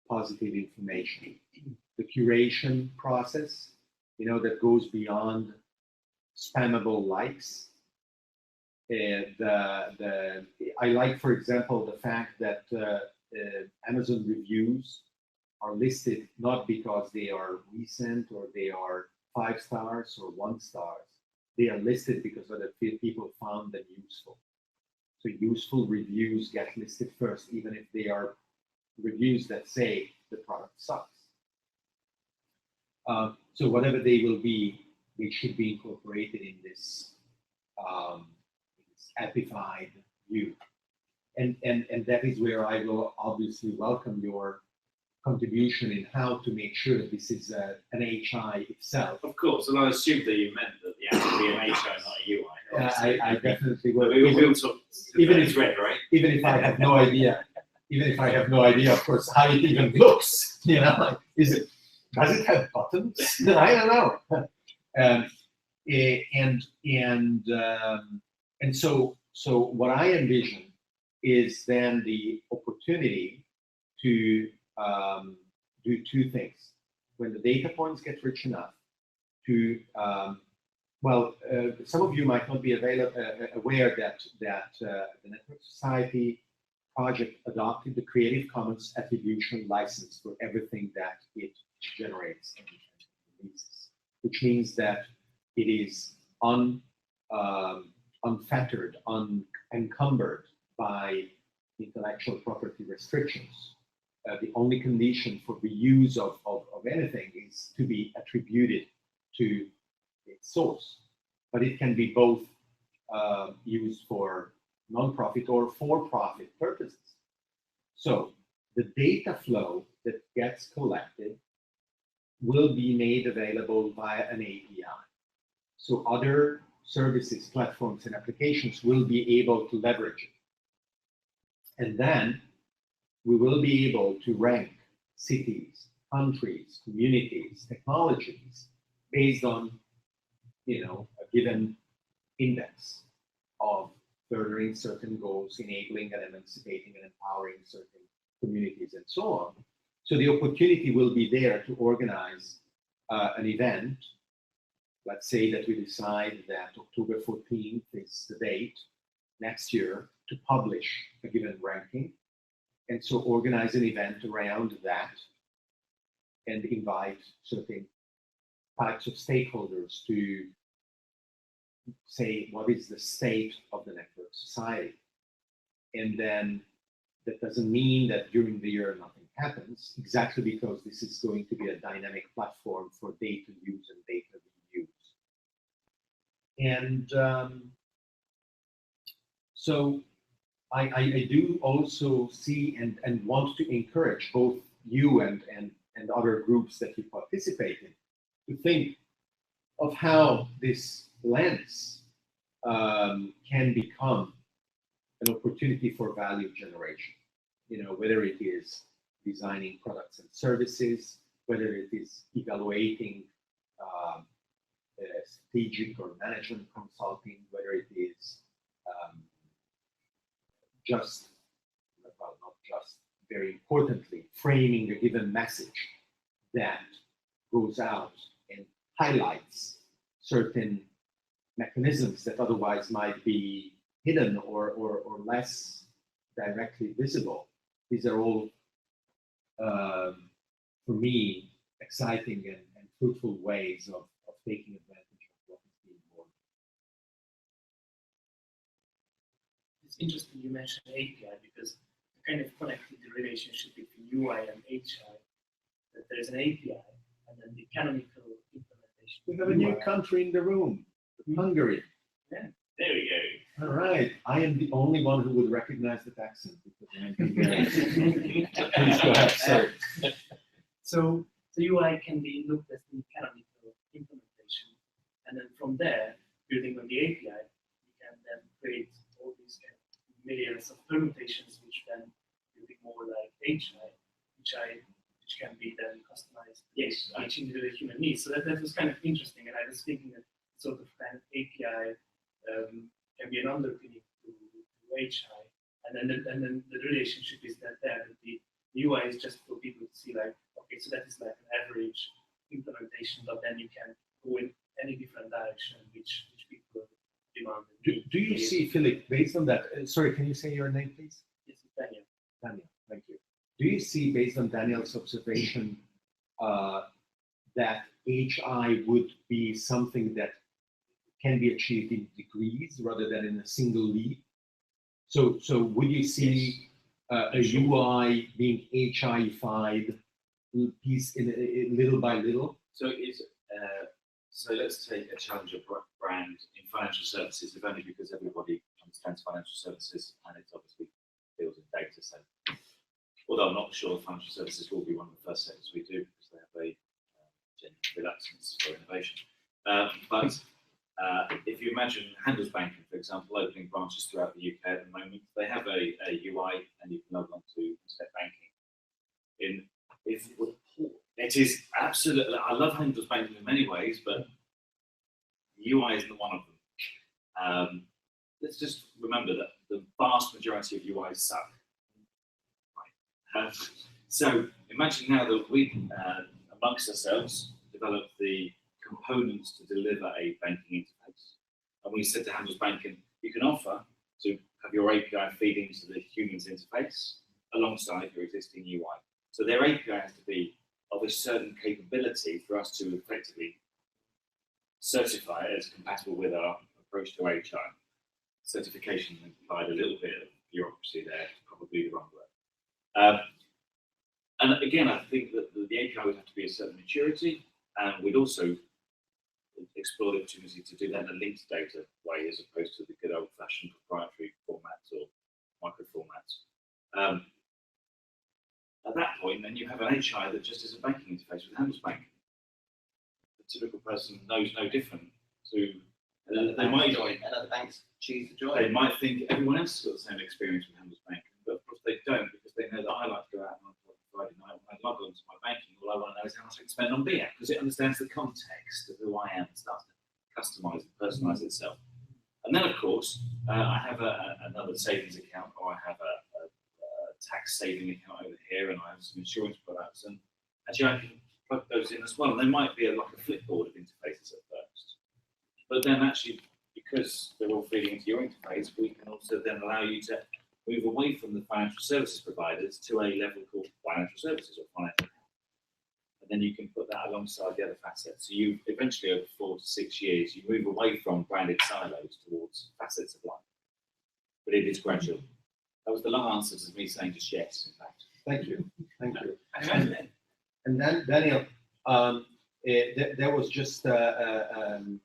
positive information. The curation process, that goes beyond spammable likes. I like, for example, the fact that Amazon reviews are listed not because they are recent or they are 5 stars or 1 stars. They are listed because other people found them useful. So useful reviews get listed first, even if they are reviews that say the product sucks. So whatever they will be, they should be incorporated in this appified view. And that is where I will obviously welcome your contribution in how to make sure that this is an HI itself. Of course, and I assumed that you meant that the app would be an HI, not a UI. I definitely will. We will build up Even if red, right? Even if I have no idea, of course, how it even looks, does it have buttons? I don't know. And so what I envision is then the opportunity to do 2 things. When the data points get rich enough to, some of you might not be aware that the Network Society project adopted the Creative Commons attribution license for everything that it generates and releases, which means that it is unfettered, unencumbered by intellectual property restrictions. The only condition for the use of anything is to be attributed to its source. But it can be both used for non-profit or for-profit purposes. So the data flow that gets collected will be made available via an API. So other services, platforms, and applications will be able to leverage it. And then we will be able to rank cities, countries, communities, technologies based on, a given index of furthering certain goals, enabling and emancipating and empowering certain communities and so on. So the opportunity will be there to organize an event. Let's say that we decide that October 14th is the date next year to publish a given ranking. And so organize an event around that and invite certain types of stakeholders to say what is the state of the network society. And then that doesn't mean that during the year nothing happens, exactly because this is going to be a dynamic platform for data use and data reuse. And so I do also see and want to encourage both you and other groups that you participate in to think of how this lens can become an opportunity for value generation. You know, whether it is designing products and services, whether it is evaluating strategic or management consulting, whether it is just, well, not just, very importantly, framing a given message that goes out and highlights certain mechanisms that otherwise might be hidden or less directly visible. These are all, for me, exciting and fruitful ways of taking advantage of what is being born. It's interesting you mentioned API because you kind of connected the relationship between UI and HI, that there's an API and then the canonical implementation. We have a new country in the room, Hungary. Yeah, there we go. All right, I am the only one who would recognize that accent because I'm Hungarian. Please go ahead, sorry. So the UI can be looked as the canonical implementation, and then from there, building on the API, you can then create all these kind of millions of permutations, which then will be more like HI, which can be then customized. Yes, each individual human needs. So that was kind of interesting, and I was thinking that sort of kind of API can be an underpinning to HI, and then the relationship is that the UI is just for people to see like, okay, so that is like an average implementation, but then you can go in any different direction which people demand. Do you see, Philip, based on that, sorry, can you say your name, please? Yes, it's Daniel. Daniel, thank you. Do you see, based on Daniel's observation, that HI would be something that can be achieved in degrees rather than in a single leap? So would you see a UI being HI-ified piece in little by little? So let's take a challenger brand in financial services, if only because everybody understands financial services and it obviously deals in data. So, although I'm not sure financial services will be one of the first sectors we do because they have a genuine reluctance for innovation. But if you imagine Handelsbanken, for example, opening branches throughout the UK at the moment, they have a UI and you can log on to internet banking. It is absolutely, I love Handelsbanken in many ways, but UI isn't one of them. Let's just remember that the vast majority of UIs suck. Right. So imagine now that we, amongst ourselves, develop the components to deliver a banking interface. And we said to Handelsbanken, you can offer to have your API feed into the human's interface alongside your existing UI. So their API has to be of a certain capability for us to effectively certify it as compatible with our approach to HI. Certification implied a little bit of bureaucracy there, probably the wrong word. And again, I think that the API would have to be a certain maturity, and we'd also explore the opportunity to do that in a linked data way as opposed to the good old-fashioned proprietary formats or micro formats. At that point, then you have an HI that just is a banking interface with Handelsbanken. The typical person knows no different to. They might join. And other banks choose to join. They might think everyone else has got the same experience with Handelsbanken, but of course they don't because they know that I like to go out on Friday night when I log on to my banking. All I want to know is how much I can spend on beer because it understands the context of who I am and starts to customize and personalize itself. And then, of course, I have another savings account or I have a tax saving account over here and I have some insurance products products, and actually I can plug those in as well. And they might be like a flipboard of interfaces at first, but then actually, because they're all feeding into your interface, we can also then allow you to move away from the financial services providers to a level called financial services or financial. And then you can put that alongside the other facets. So you eventually, over 4 to 6 years, you move away from branded silos towards facets of life. But it is gradual. That was the long answer to me saying just yes, in fact. Thank you. Thank you. And then, Daniel, there was just, I don't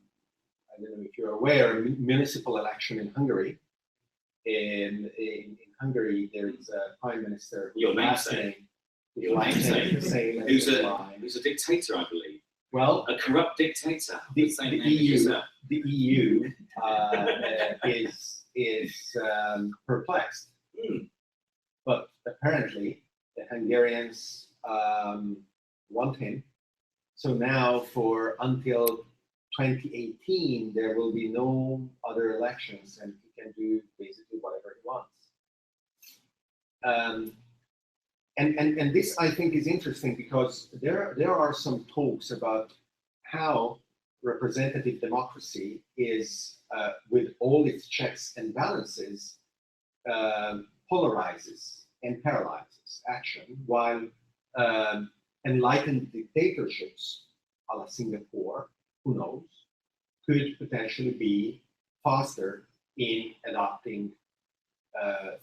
know if you're aware, a municipal election in Hungary. In Hungary, there is a prime minister. Your namesake. Who's a dictator, I believe. Well, a corrupt dictator. The EU is perplexed, but apparently the Hungarians want him. So now, for until 2018, there will be no other elections, and he can do basically whatever he wants. And this, I think, is interesting because there are some talks about how representative democracy is, with all its checks and balances, polarizes and paralyzes action, while enlightened dictatorships, a la Singapore, who knows, could potentially be faster in adopting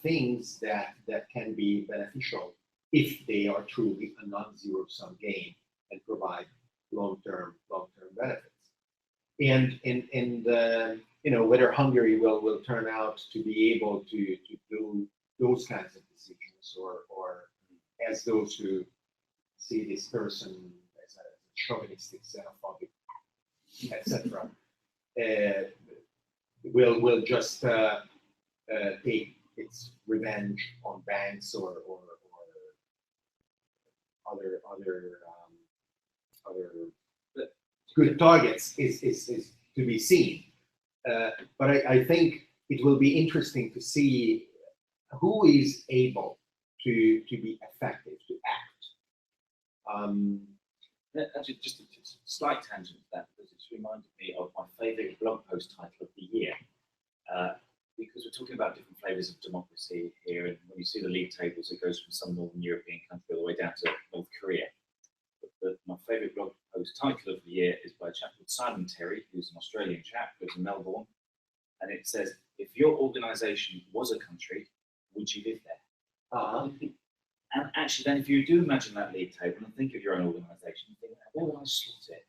things that can be beneficial if they are truly a non-zero sum game and provide long-term benefits. And you know, whether Hungary will turn out to be able to do those kinds of decisions, or as those who see this person as a chauvinistic, xenophobic, etc., will just take its revenge on banks or other good targets is to be seen. But I think it will be interesting to see who is able to be effective, to act. Actually, just a slight tangent to that, because it's reminded me of my favourite blog post title of the year. Because we're talking about different flavours of democracy here, and when you see the league tables, it goes from some Northern European country all the way down to North Korea. But my favourite blog post title of the year is by a chap called Simon Terry, who's an Australian chap, lives in Melbourne, and it says, "If your organisation was a country, would you live there?" And actually, then, if you do imagine that league table and think of your own organisation, you think, where would I slot it?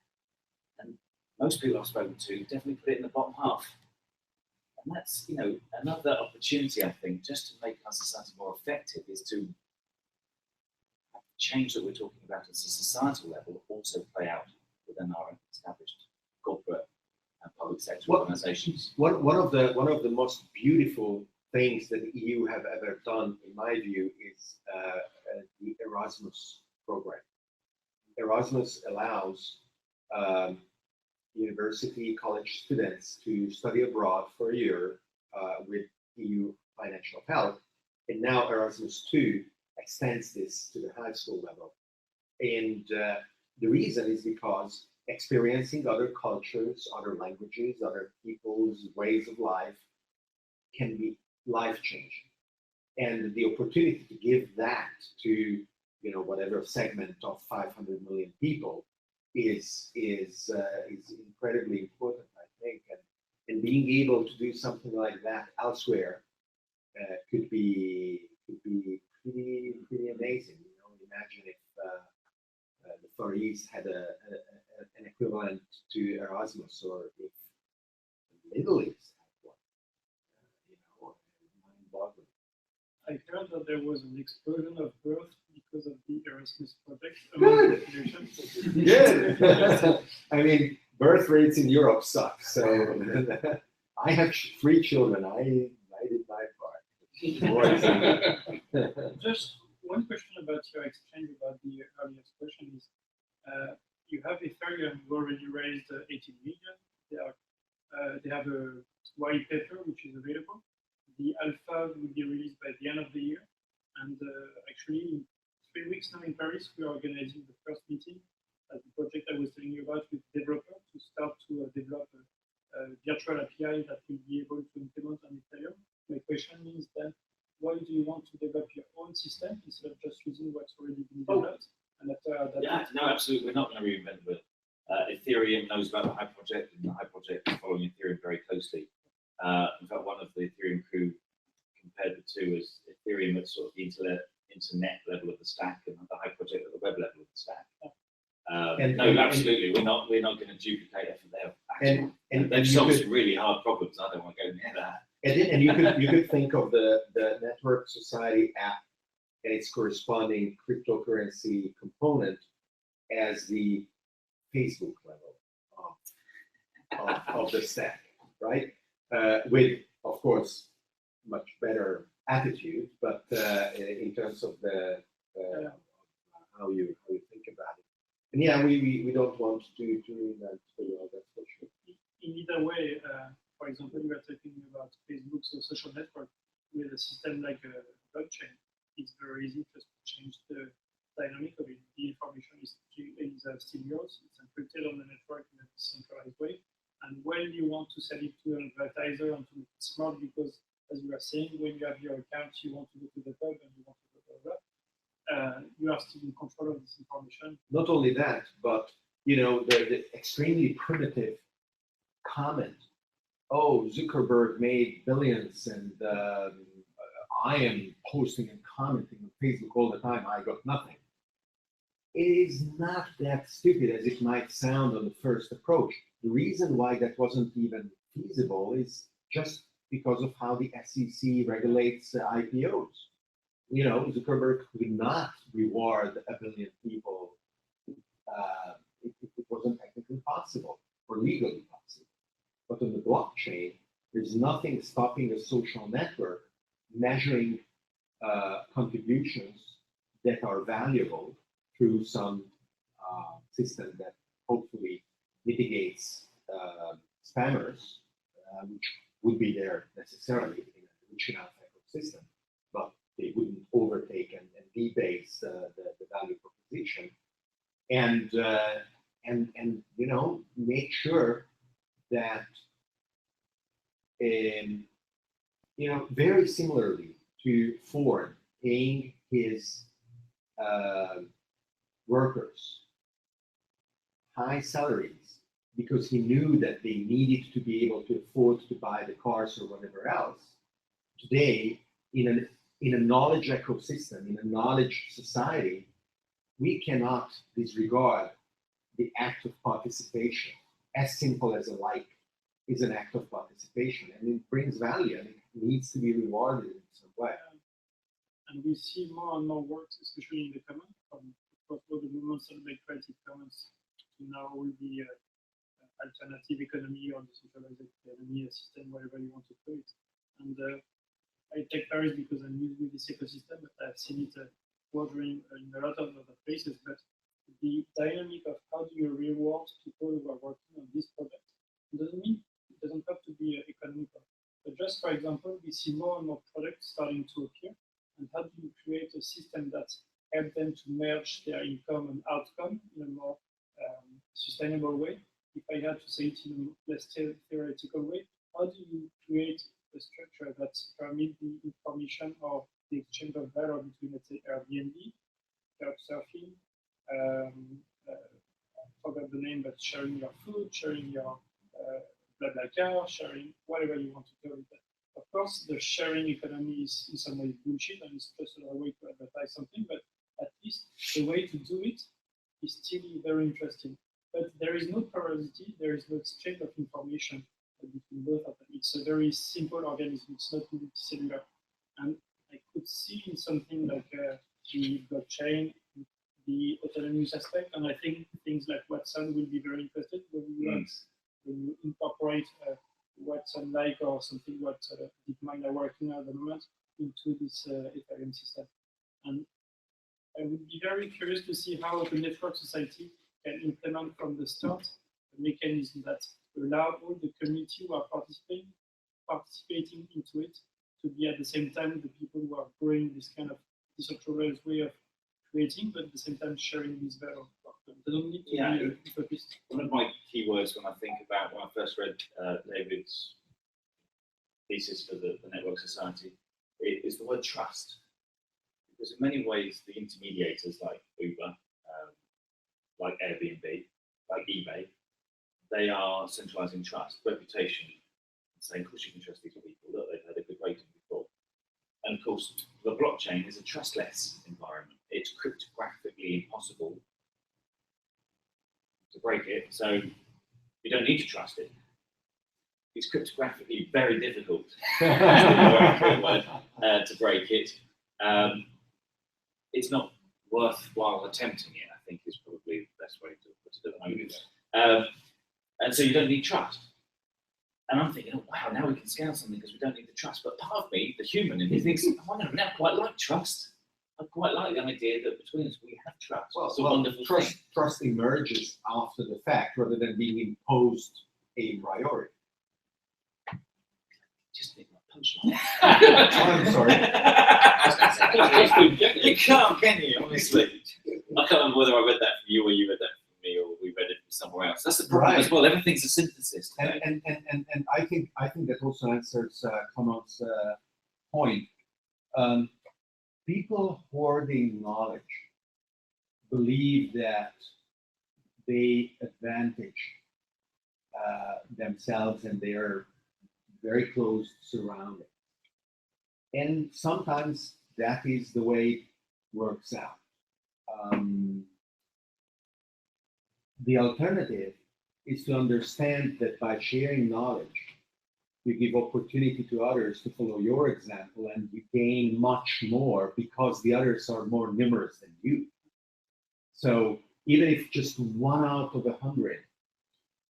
And most people I've spoken to definitely put it in the bottom half. And that's, you know, another opportunity, I think, just to make our society more effective, is to have the change that we're talking about at a societal level also play out within our established corporate and public sector organisations. One of the most beautiful things that the EU have ever done, in my view, is the Erasmus program. Erasmus allows university, college students to study abroad for a year with EU financial help. And now Erasmus 2 extends this to the high school level. And the reason is because experiencing other cultures, other languages, other people's ways of life can be life-changing. And the opportunity to give that to, you know, whatever segment of 500 million people is incredibly important, I think, and being able to do something like that elsewhere could be pretty amazing. You know, imagine if the Far East had an equivalent to Erasmus, or if the Middle East had one. You know, mind-boggling. I heard that there was an explosion of birth because of the Erasmus project. Good. I mean, birth rates in Europe suck. So I have 3 children. I did my part. Just one question about your exchange about the earlier expression is, you have Ethereum who already raised 18 million. They have a white paper which is available. The alpha will be released by the end of the year, and actually 3 weeks now in Paris, we are organizing the first meeting at the project I was telling you about with developers to start to develop a virtual API that will be able to implement on Ethereum. My question is then, why do you want to develop your own system instead of just using what's already been developed? And after that, Yeah, no, absolutely. We're not going to reinvent the wheel. Ethereum knows about the Hive project, and the Hive project is following Ethereum very closely. In fact, one of the Ethereum crew compared the two as Ethereum at sort of the internet level of the stack, and the Hive project at the web level of the stack. Absolutely. We're not going to duplicate effort there. And they've solved some really hard problems. I don't want to go near that. And you could think of the Network Society app and its corresponding cryptocurrency component as the Facebook level of the stack, right? With, of course, much better attitude, but in terms of the how you think about it. And yeah, we don't want to reinvent the wheel, that's for sure. In either way, for example, you are talking about Facebook, so social network with a system like a blockchain. It's very easy just to change the dynamic of it. The information is still yours. It's encrypted on the network in a decentralized way. And when you want to sell it to an advertiser and to make it smart, because as you are saying, when you have your account, you want to go to the pub and you want to go to the web, you are still in control of this information. Not only that, but the extremely primitive comment. Oh, Zuckerberg made billions, and I am posting and commenting on Facebook all the time. I got nothing. It is not that stupid as it might sound on the first approach. The reason why that wasn't even feasible is just because of how the SEC regulates IPOs. Zuckerberg could not reward 1 billion people. It wasn't technically possible or legally possible. But on the blockchain, there's nothing stopping a social network measuring contributions that are valuable through some system that hopefully mitigates spammers, which would be there necessarily in a rich enough ecosystem, but they wouldn't overtake and debase the value proposition, and make sure that very similarly to Ford paying his workers high salaries because he knew that they needed to be able to afford to buy the cars or whatever else. Today, in a knowledge ecosystem, in a knowledge society, we cannot disregard the act of participation. As simple as a like is an act of participation, and it brings value, and it needs to be rewarded in some way. And we see more and more works, especially in the comments, from all the movements that make Creative Commons to now all the alternative economy or decentralized economy system, whatever you want to call it. And I take Paris because I'm new with this ecosystem, but I've seen it wandering in a lot of other places. But the dynamic of how do you reward people who are working on this project it doesn't have to be economical. But just for example, we see more and more products starting to appear. And how do you create a system that helps them to merge their income and outcome in a more sustainable way? If I had to say it in a less theoretical way, how do you create a structure that permits the information or the exchange of value between, let's say, Airbnb, Couchsurfing, I forgot the name, but sharing your food, sharing your BlaBlaCar, sharing whatever you want to call it. Of course, the sharing economy is in some way bullshit, and it's just another way to advertise something, but at least the way to do it is still very interesting. But there is no porosity, there is no exchange of information between both of them. It's a very simple organism, it's not multicellular. And I could see in something like the blockchain, the autonomous aspect, and I think things like Watson will be very interested when you incorporate Watson like or something what DeepMind are working on at the moment into this Ethereum system. And I would be very curious to see how the network society can implement from the start a mechanism that allow all the community who are participating into it to be at the same time the people who are growing this kind of decentralized way of creating, but at the same time sharing this value. They don't need to Yeah. be focused. One of my key words when I think about when I first read David's thesis for the Network Society is the word trust. Because in many ways, the intermediators like Uber, like Airbnb, like eBay, they are centralizing trust, reputation, saying, of course you can trust these people, look, they've had a good rating before. And of course, the blockchain is a trustless environment. It's cryptographically impossible to break it, so you don't need to trust it. It's cryptographically very difficult to break it. It's not worthwhile attempting it, I think is probably the best way to put it at the moment. And so you don't need trust. And I'm thinking, oh, wow, now we can scale something because we don't need the trust. But part of me, the human in me, thinks, oh, I now quite like trust. I quite like the idea that between us we have trust. It's a wonderful thing. Trust emerges after the fact rather than being imposed a priori. Just need my punchline. I'm sorry. You can't, can you? Honestly, I can't remember whether I read that from you or you read that from me or we read it from somewhere else. That's the problem as well. Everything's a synthesis today. And I think that also answers Connor's point. People hoarding knowledge believe that they advantage themselves and their very close surroundings. And sometimes that is the way it works out. The alternative is to understand that by sharing knowledge, you give opportunity to others to follow your example and you gain much more because the others are more numerous than you. So even if just 1 out of 100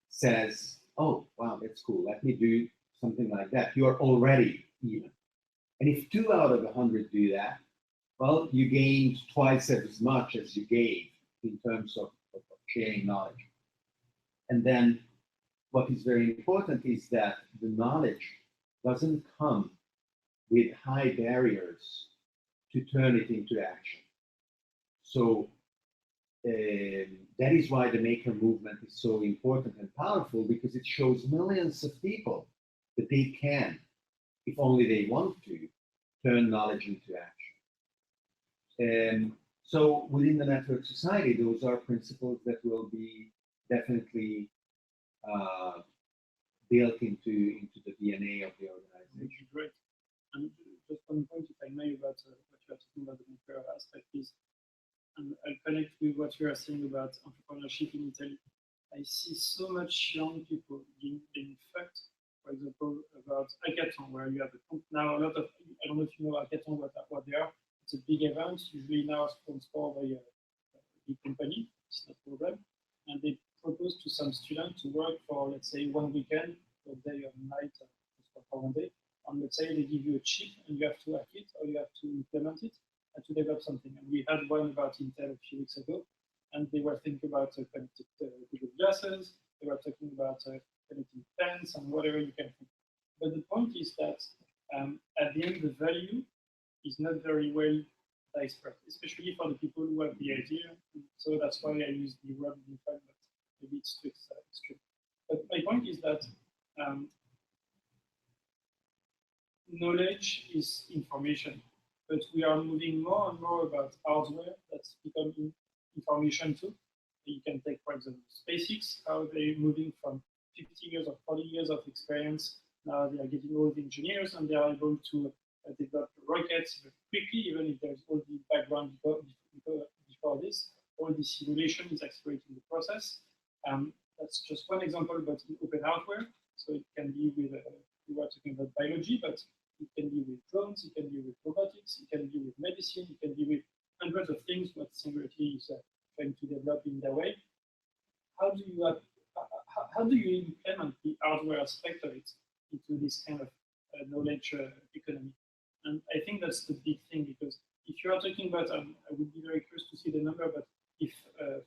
says, oh, wow, that's cool, let me do something like that, you are already even. And if 2 out of 100 do that, well, you gained twice as much as you gave in terms of sharing knowledge. And then what is very important is that the knowledge doesn't come with high barriers to turn it into action. So that is why the maker movement is so important and powerful, because it shows millions of people that they can, if only they want to, turn knowledge into action. So within the network society, those are principles that will be definitely built into the DNA of the organization. Great. And just one point, if I may, about what you are talking about the maker aspect is, and I'll connect with what you are saying about entrepreneurship in Italy. I see so much young people being fucked, for example, about hackathon, where you have now a lot of, I don't know if you know hackathon, what they are. It's a big event, usually now sponsored by a big company, it's not a problem. And they propose to some students to work for, let's say, 1 weekend, a day or night, for 1 day. And let's say they give you a chip and you have to hack it or you have to implement it and to develop something. And we had one about Intel a few weeks ago, and they were thinking about connected Google glasses, they were talking about connecting pens and whatever you can think. But the point is that at the end, the value is not very well expressed, especially for the people who have the idea. So that's why I use the word unified, but maybe it's too extreme. But my point is that knowledge is information, but we are moving more and more about hardware that's becoming information too. You can take, for example, SpaceX, how they're moving from 50 years or 40 years of experience. Now they are getting all the engineers and they are able to develop rockets very quickly, even if there's all the background before this. All the simulation is accelerating the process. That's just one example, but in open hardware. So it can be with, we were talking about biology, but it can be with drones, it can be with robotics, it can be with medicine, it can be with hundreds of things what Singularity is trying to develop in their way. How do you implement the hardware aspect of it into this kind of knowledge economy? And I think that's the big thing, because if you are talking about, I would be very curious to see the number, but if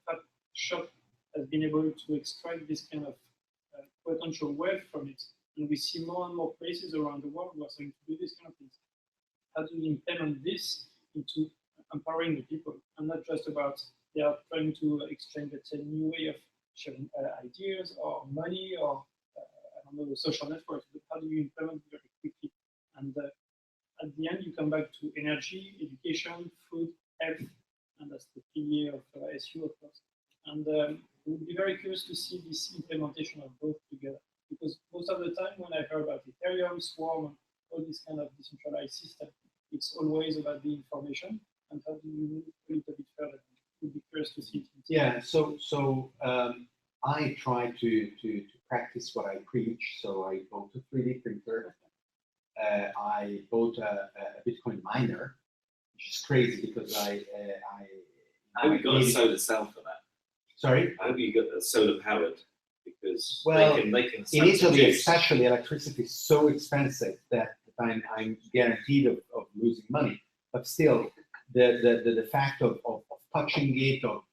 Fab Shop has been able to extract this kind of potential wealth from it, and we see more and more places around the world who are starting to do this kind of things. How do we implement this into empowering the people, and not just about they are trying to exchange, let's say, new way of sharing ideas or money or I don't know, social networks, but how do you implement it very quickly? And at the end, you come back to energy, education, food, health, and that's the pilier of SU, of course. And we would be very curious to see this implementation of both together, because most of the time when I heard about Ethereum, Swarm, and all this kind of decentralized system, it's always about the information and how do you move a little bit further. We'd be curious to see it. Yeah, so I try to practice what I preach. So I bought a 3D printer. I bought a Bitcoin miner, which is crazy because I hope you got a solar cell for that. Sorry? I hope you got a solar powered because well, they can in Italy, especially, electricity is so expensive that I'm guaranteed of losing money. But still, the fact of touching it, of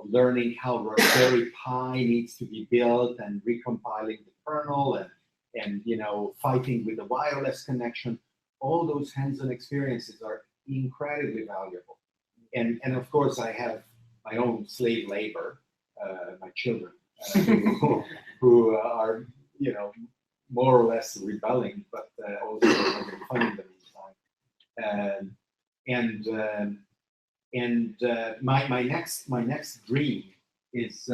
learning how Raspberry Pi needs to be built and recompiling the kernel and fighting with the wireless connection, all those hands-on experiences are incredibly valuable. And of course, I have my own slave labor, my children, who are more or less rebelling, but also having fun in the meantime. My next dream is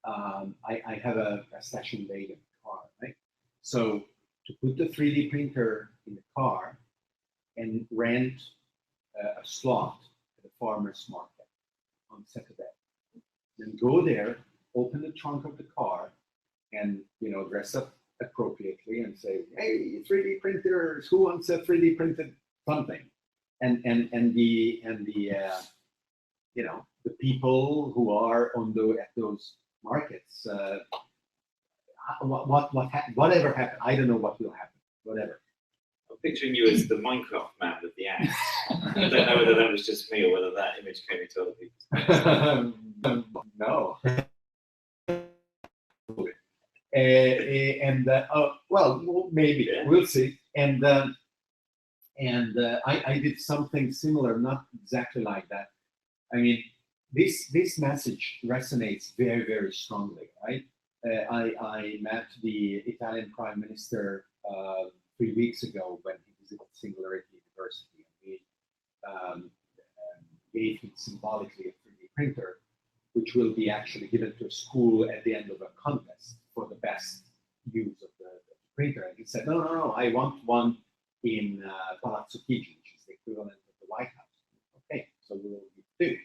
I have a station wagon in the car, right? So to put the 3D printer in the car and rent a slot at a farmer's market on Saturday. Then go there, open the trunk of the car, and dress up appropriately and say, "Hey, 3D printers, who wants a 3D printed something?" And the people who are at those markets, whatever happened, I don't know what will happen. Whatever. I'm picturing you as the Minecraft man with the axe. I don't know whether that was just me or whether that image came into other people's heads. No. Well, maybe we'll see. And I did something similar, not exactly like that. I mean, this message resonates very, very strongly, right? I met the Italian Prime Minister 3 weeks ago when he visited Singularity University, and we gave him symbolically a 3D printer, which will be actually given to a school at the end of a contest for the best use of the printer. And he said, no, I want one in Palazzo Chigi, which is the equivalent of the White House. Okay, so we will be two,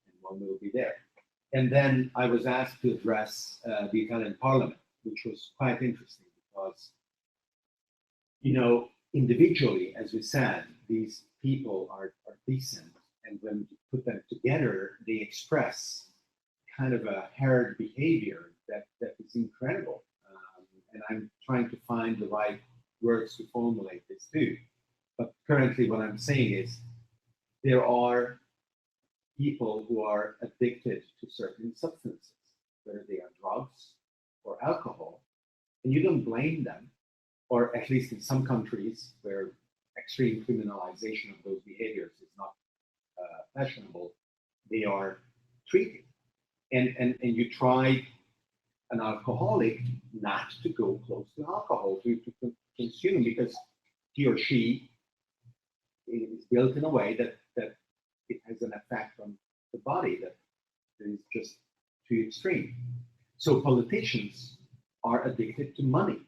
and one will be there. And then I was asked to address the Italian Parliament, which was quite interesting because, individually, as we said, these people are decent, and when you put them together, they express kind of a herd behavior that is incredible. And I'm trying to find the right words to formulate this too. But currently what I'm saying is there are people who are addicted to certain substances, whether they are drugs or alcohol, and you don't blame them, or at least in some countries where extreme criminalization of those behaviors is not fashionable, they are treated. And you try an alcoholic not to go close to alcohol, to consume, because he or she is built in a way that it has an effect on the body that is just too extreme. So politicians are addicted to money.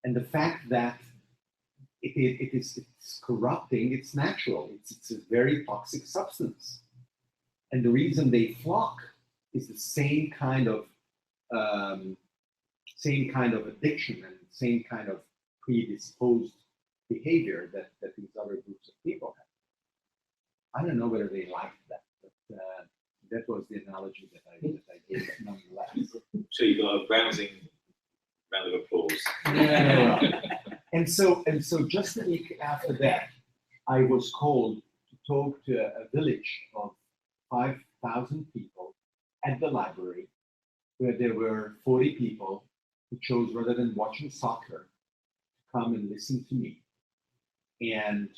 And the fact that it's corrupting, it's natural. It's a very toxic substance. And the reason they flock is the same kind of addiction and same kind of predisposed behavior that these other groups of people have. I don't know whether they liked that, but that was the analogy that I gave nonetheless. So you got a rousing round of applause. Yeah. And so just a week after that, I was called to talk to a village of 5,000 people at the library, where there were 40 people who chose, rather than watching soccer, to come and listen to me. And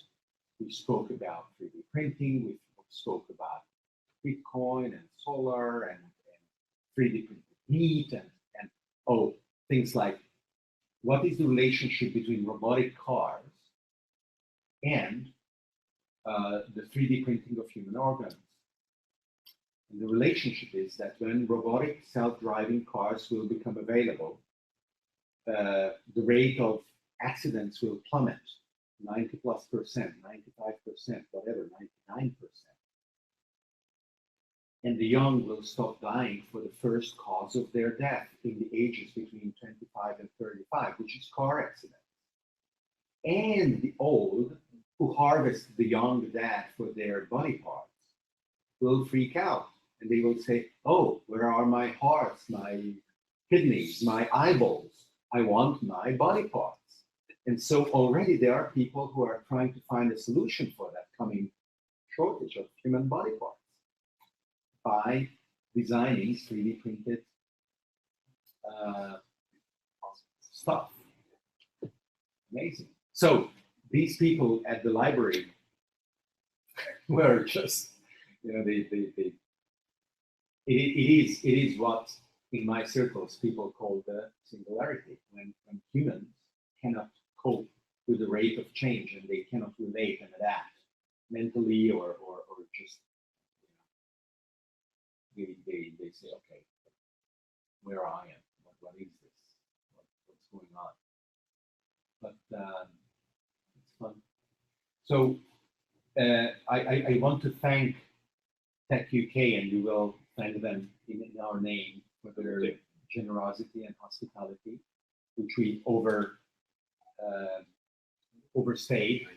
We spoke about 3D printing. We spoke about Bitcoin and solar and 3D printed meat and things like what is the relationship between robotic cars and the 3D printing of human organs. And the relationship is that when robotic self-driving cars will become available, the rate of accidents will plummet 90+%, 95%, whatever, 99%. And the young will stop dying for the first cause of their death in the ages between 25 and 35, which is car accidents. And the old who harvest the young dead for their body parts will freak out. And they will say, oh, where are my hearts, my kidneys, my eyeballs? I want my body parts. And so already there are people who are trying to find a solution for that coming shortage of human body parts by designing 3D printed stuff. Amazing. So these people at the library were just, it is what in my circles people call the singularity, when humans cannot cope with the rate of change and they cannot relate and adapt mentally or just, they say, okay, where I am, what is this, what's going on? But it's fun. So I want to thank Tech UK, and we will thank them in our name for their generosity and hospitality, which we overstayed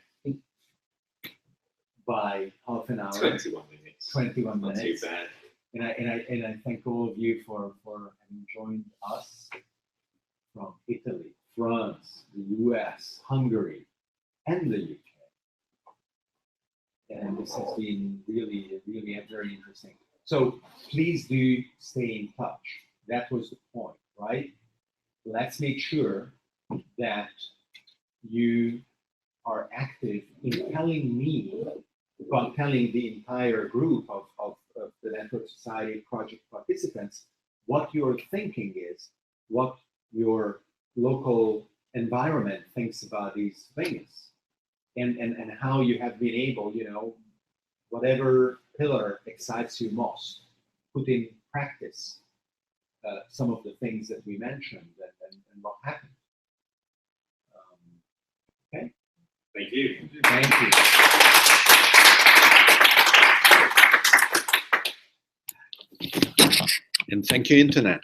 by half an hour. 21 minutes. 21 Not minutes. too bad. And I thank all of you for having joined us from Italy, France, the US, Hungary, and the UK. And this has been really very interesting. So please do stay in touch. That was the point, right? Let's make sure that you are active in telling me, well, telling the entire group of the Network Society project participants what your thinking is, what your local environment thinks about these things, and how you have been able, whatever pillar excites you most, put in practice some of the things that we mentioned and what happened. Okay. Thank you. Thank you. And thank you, Internet.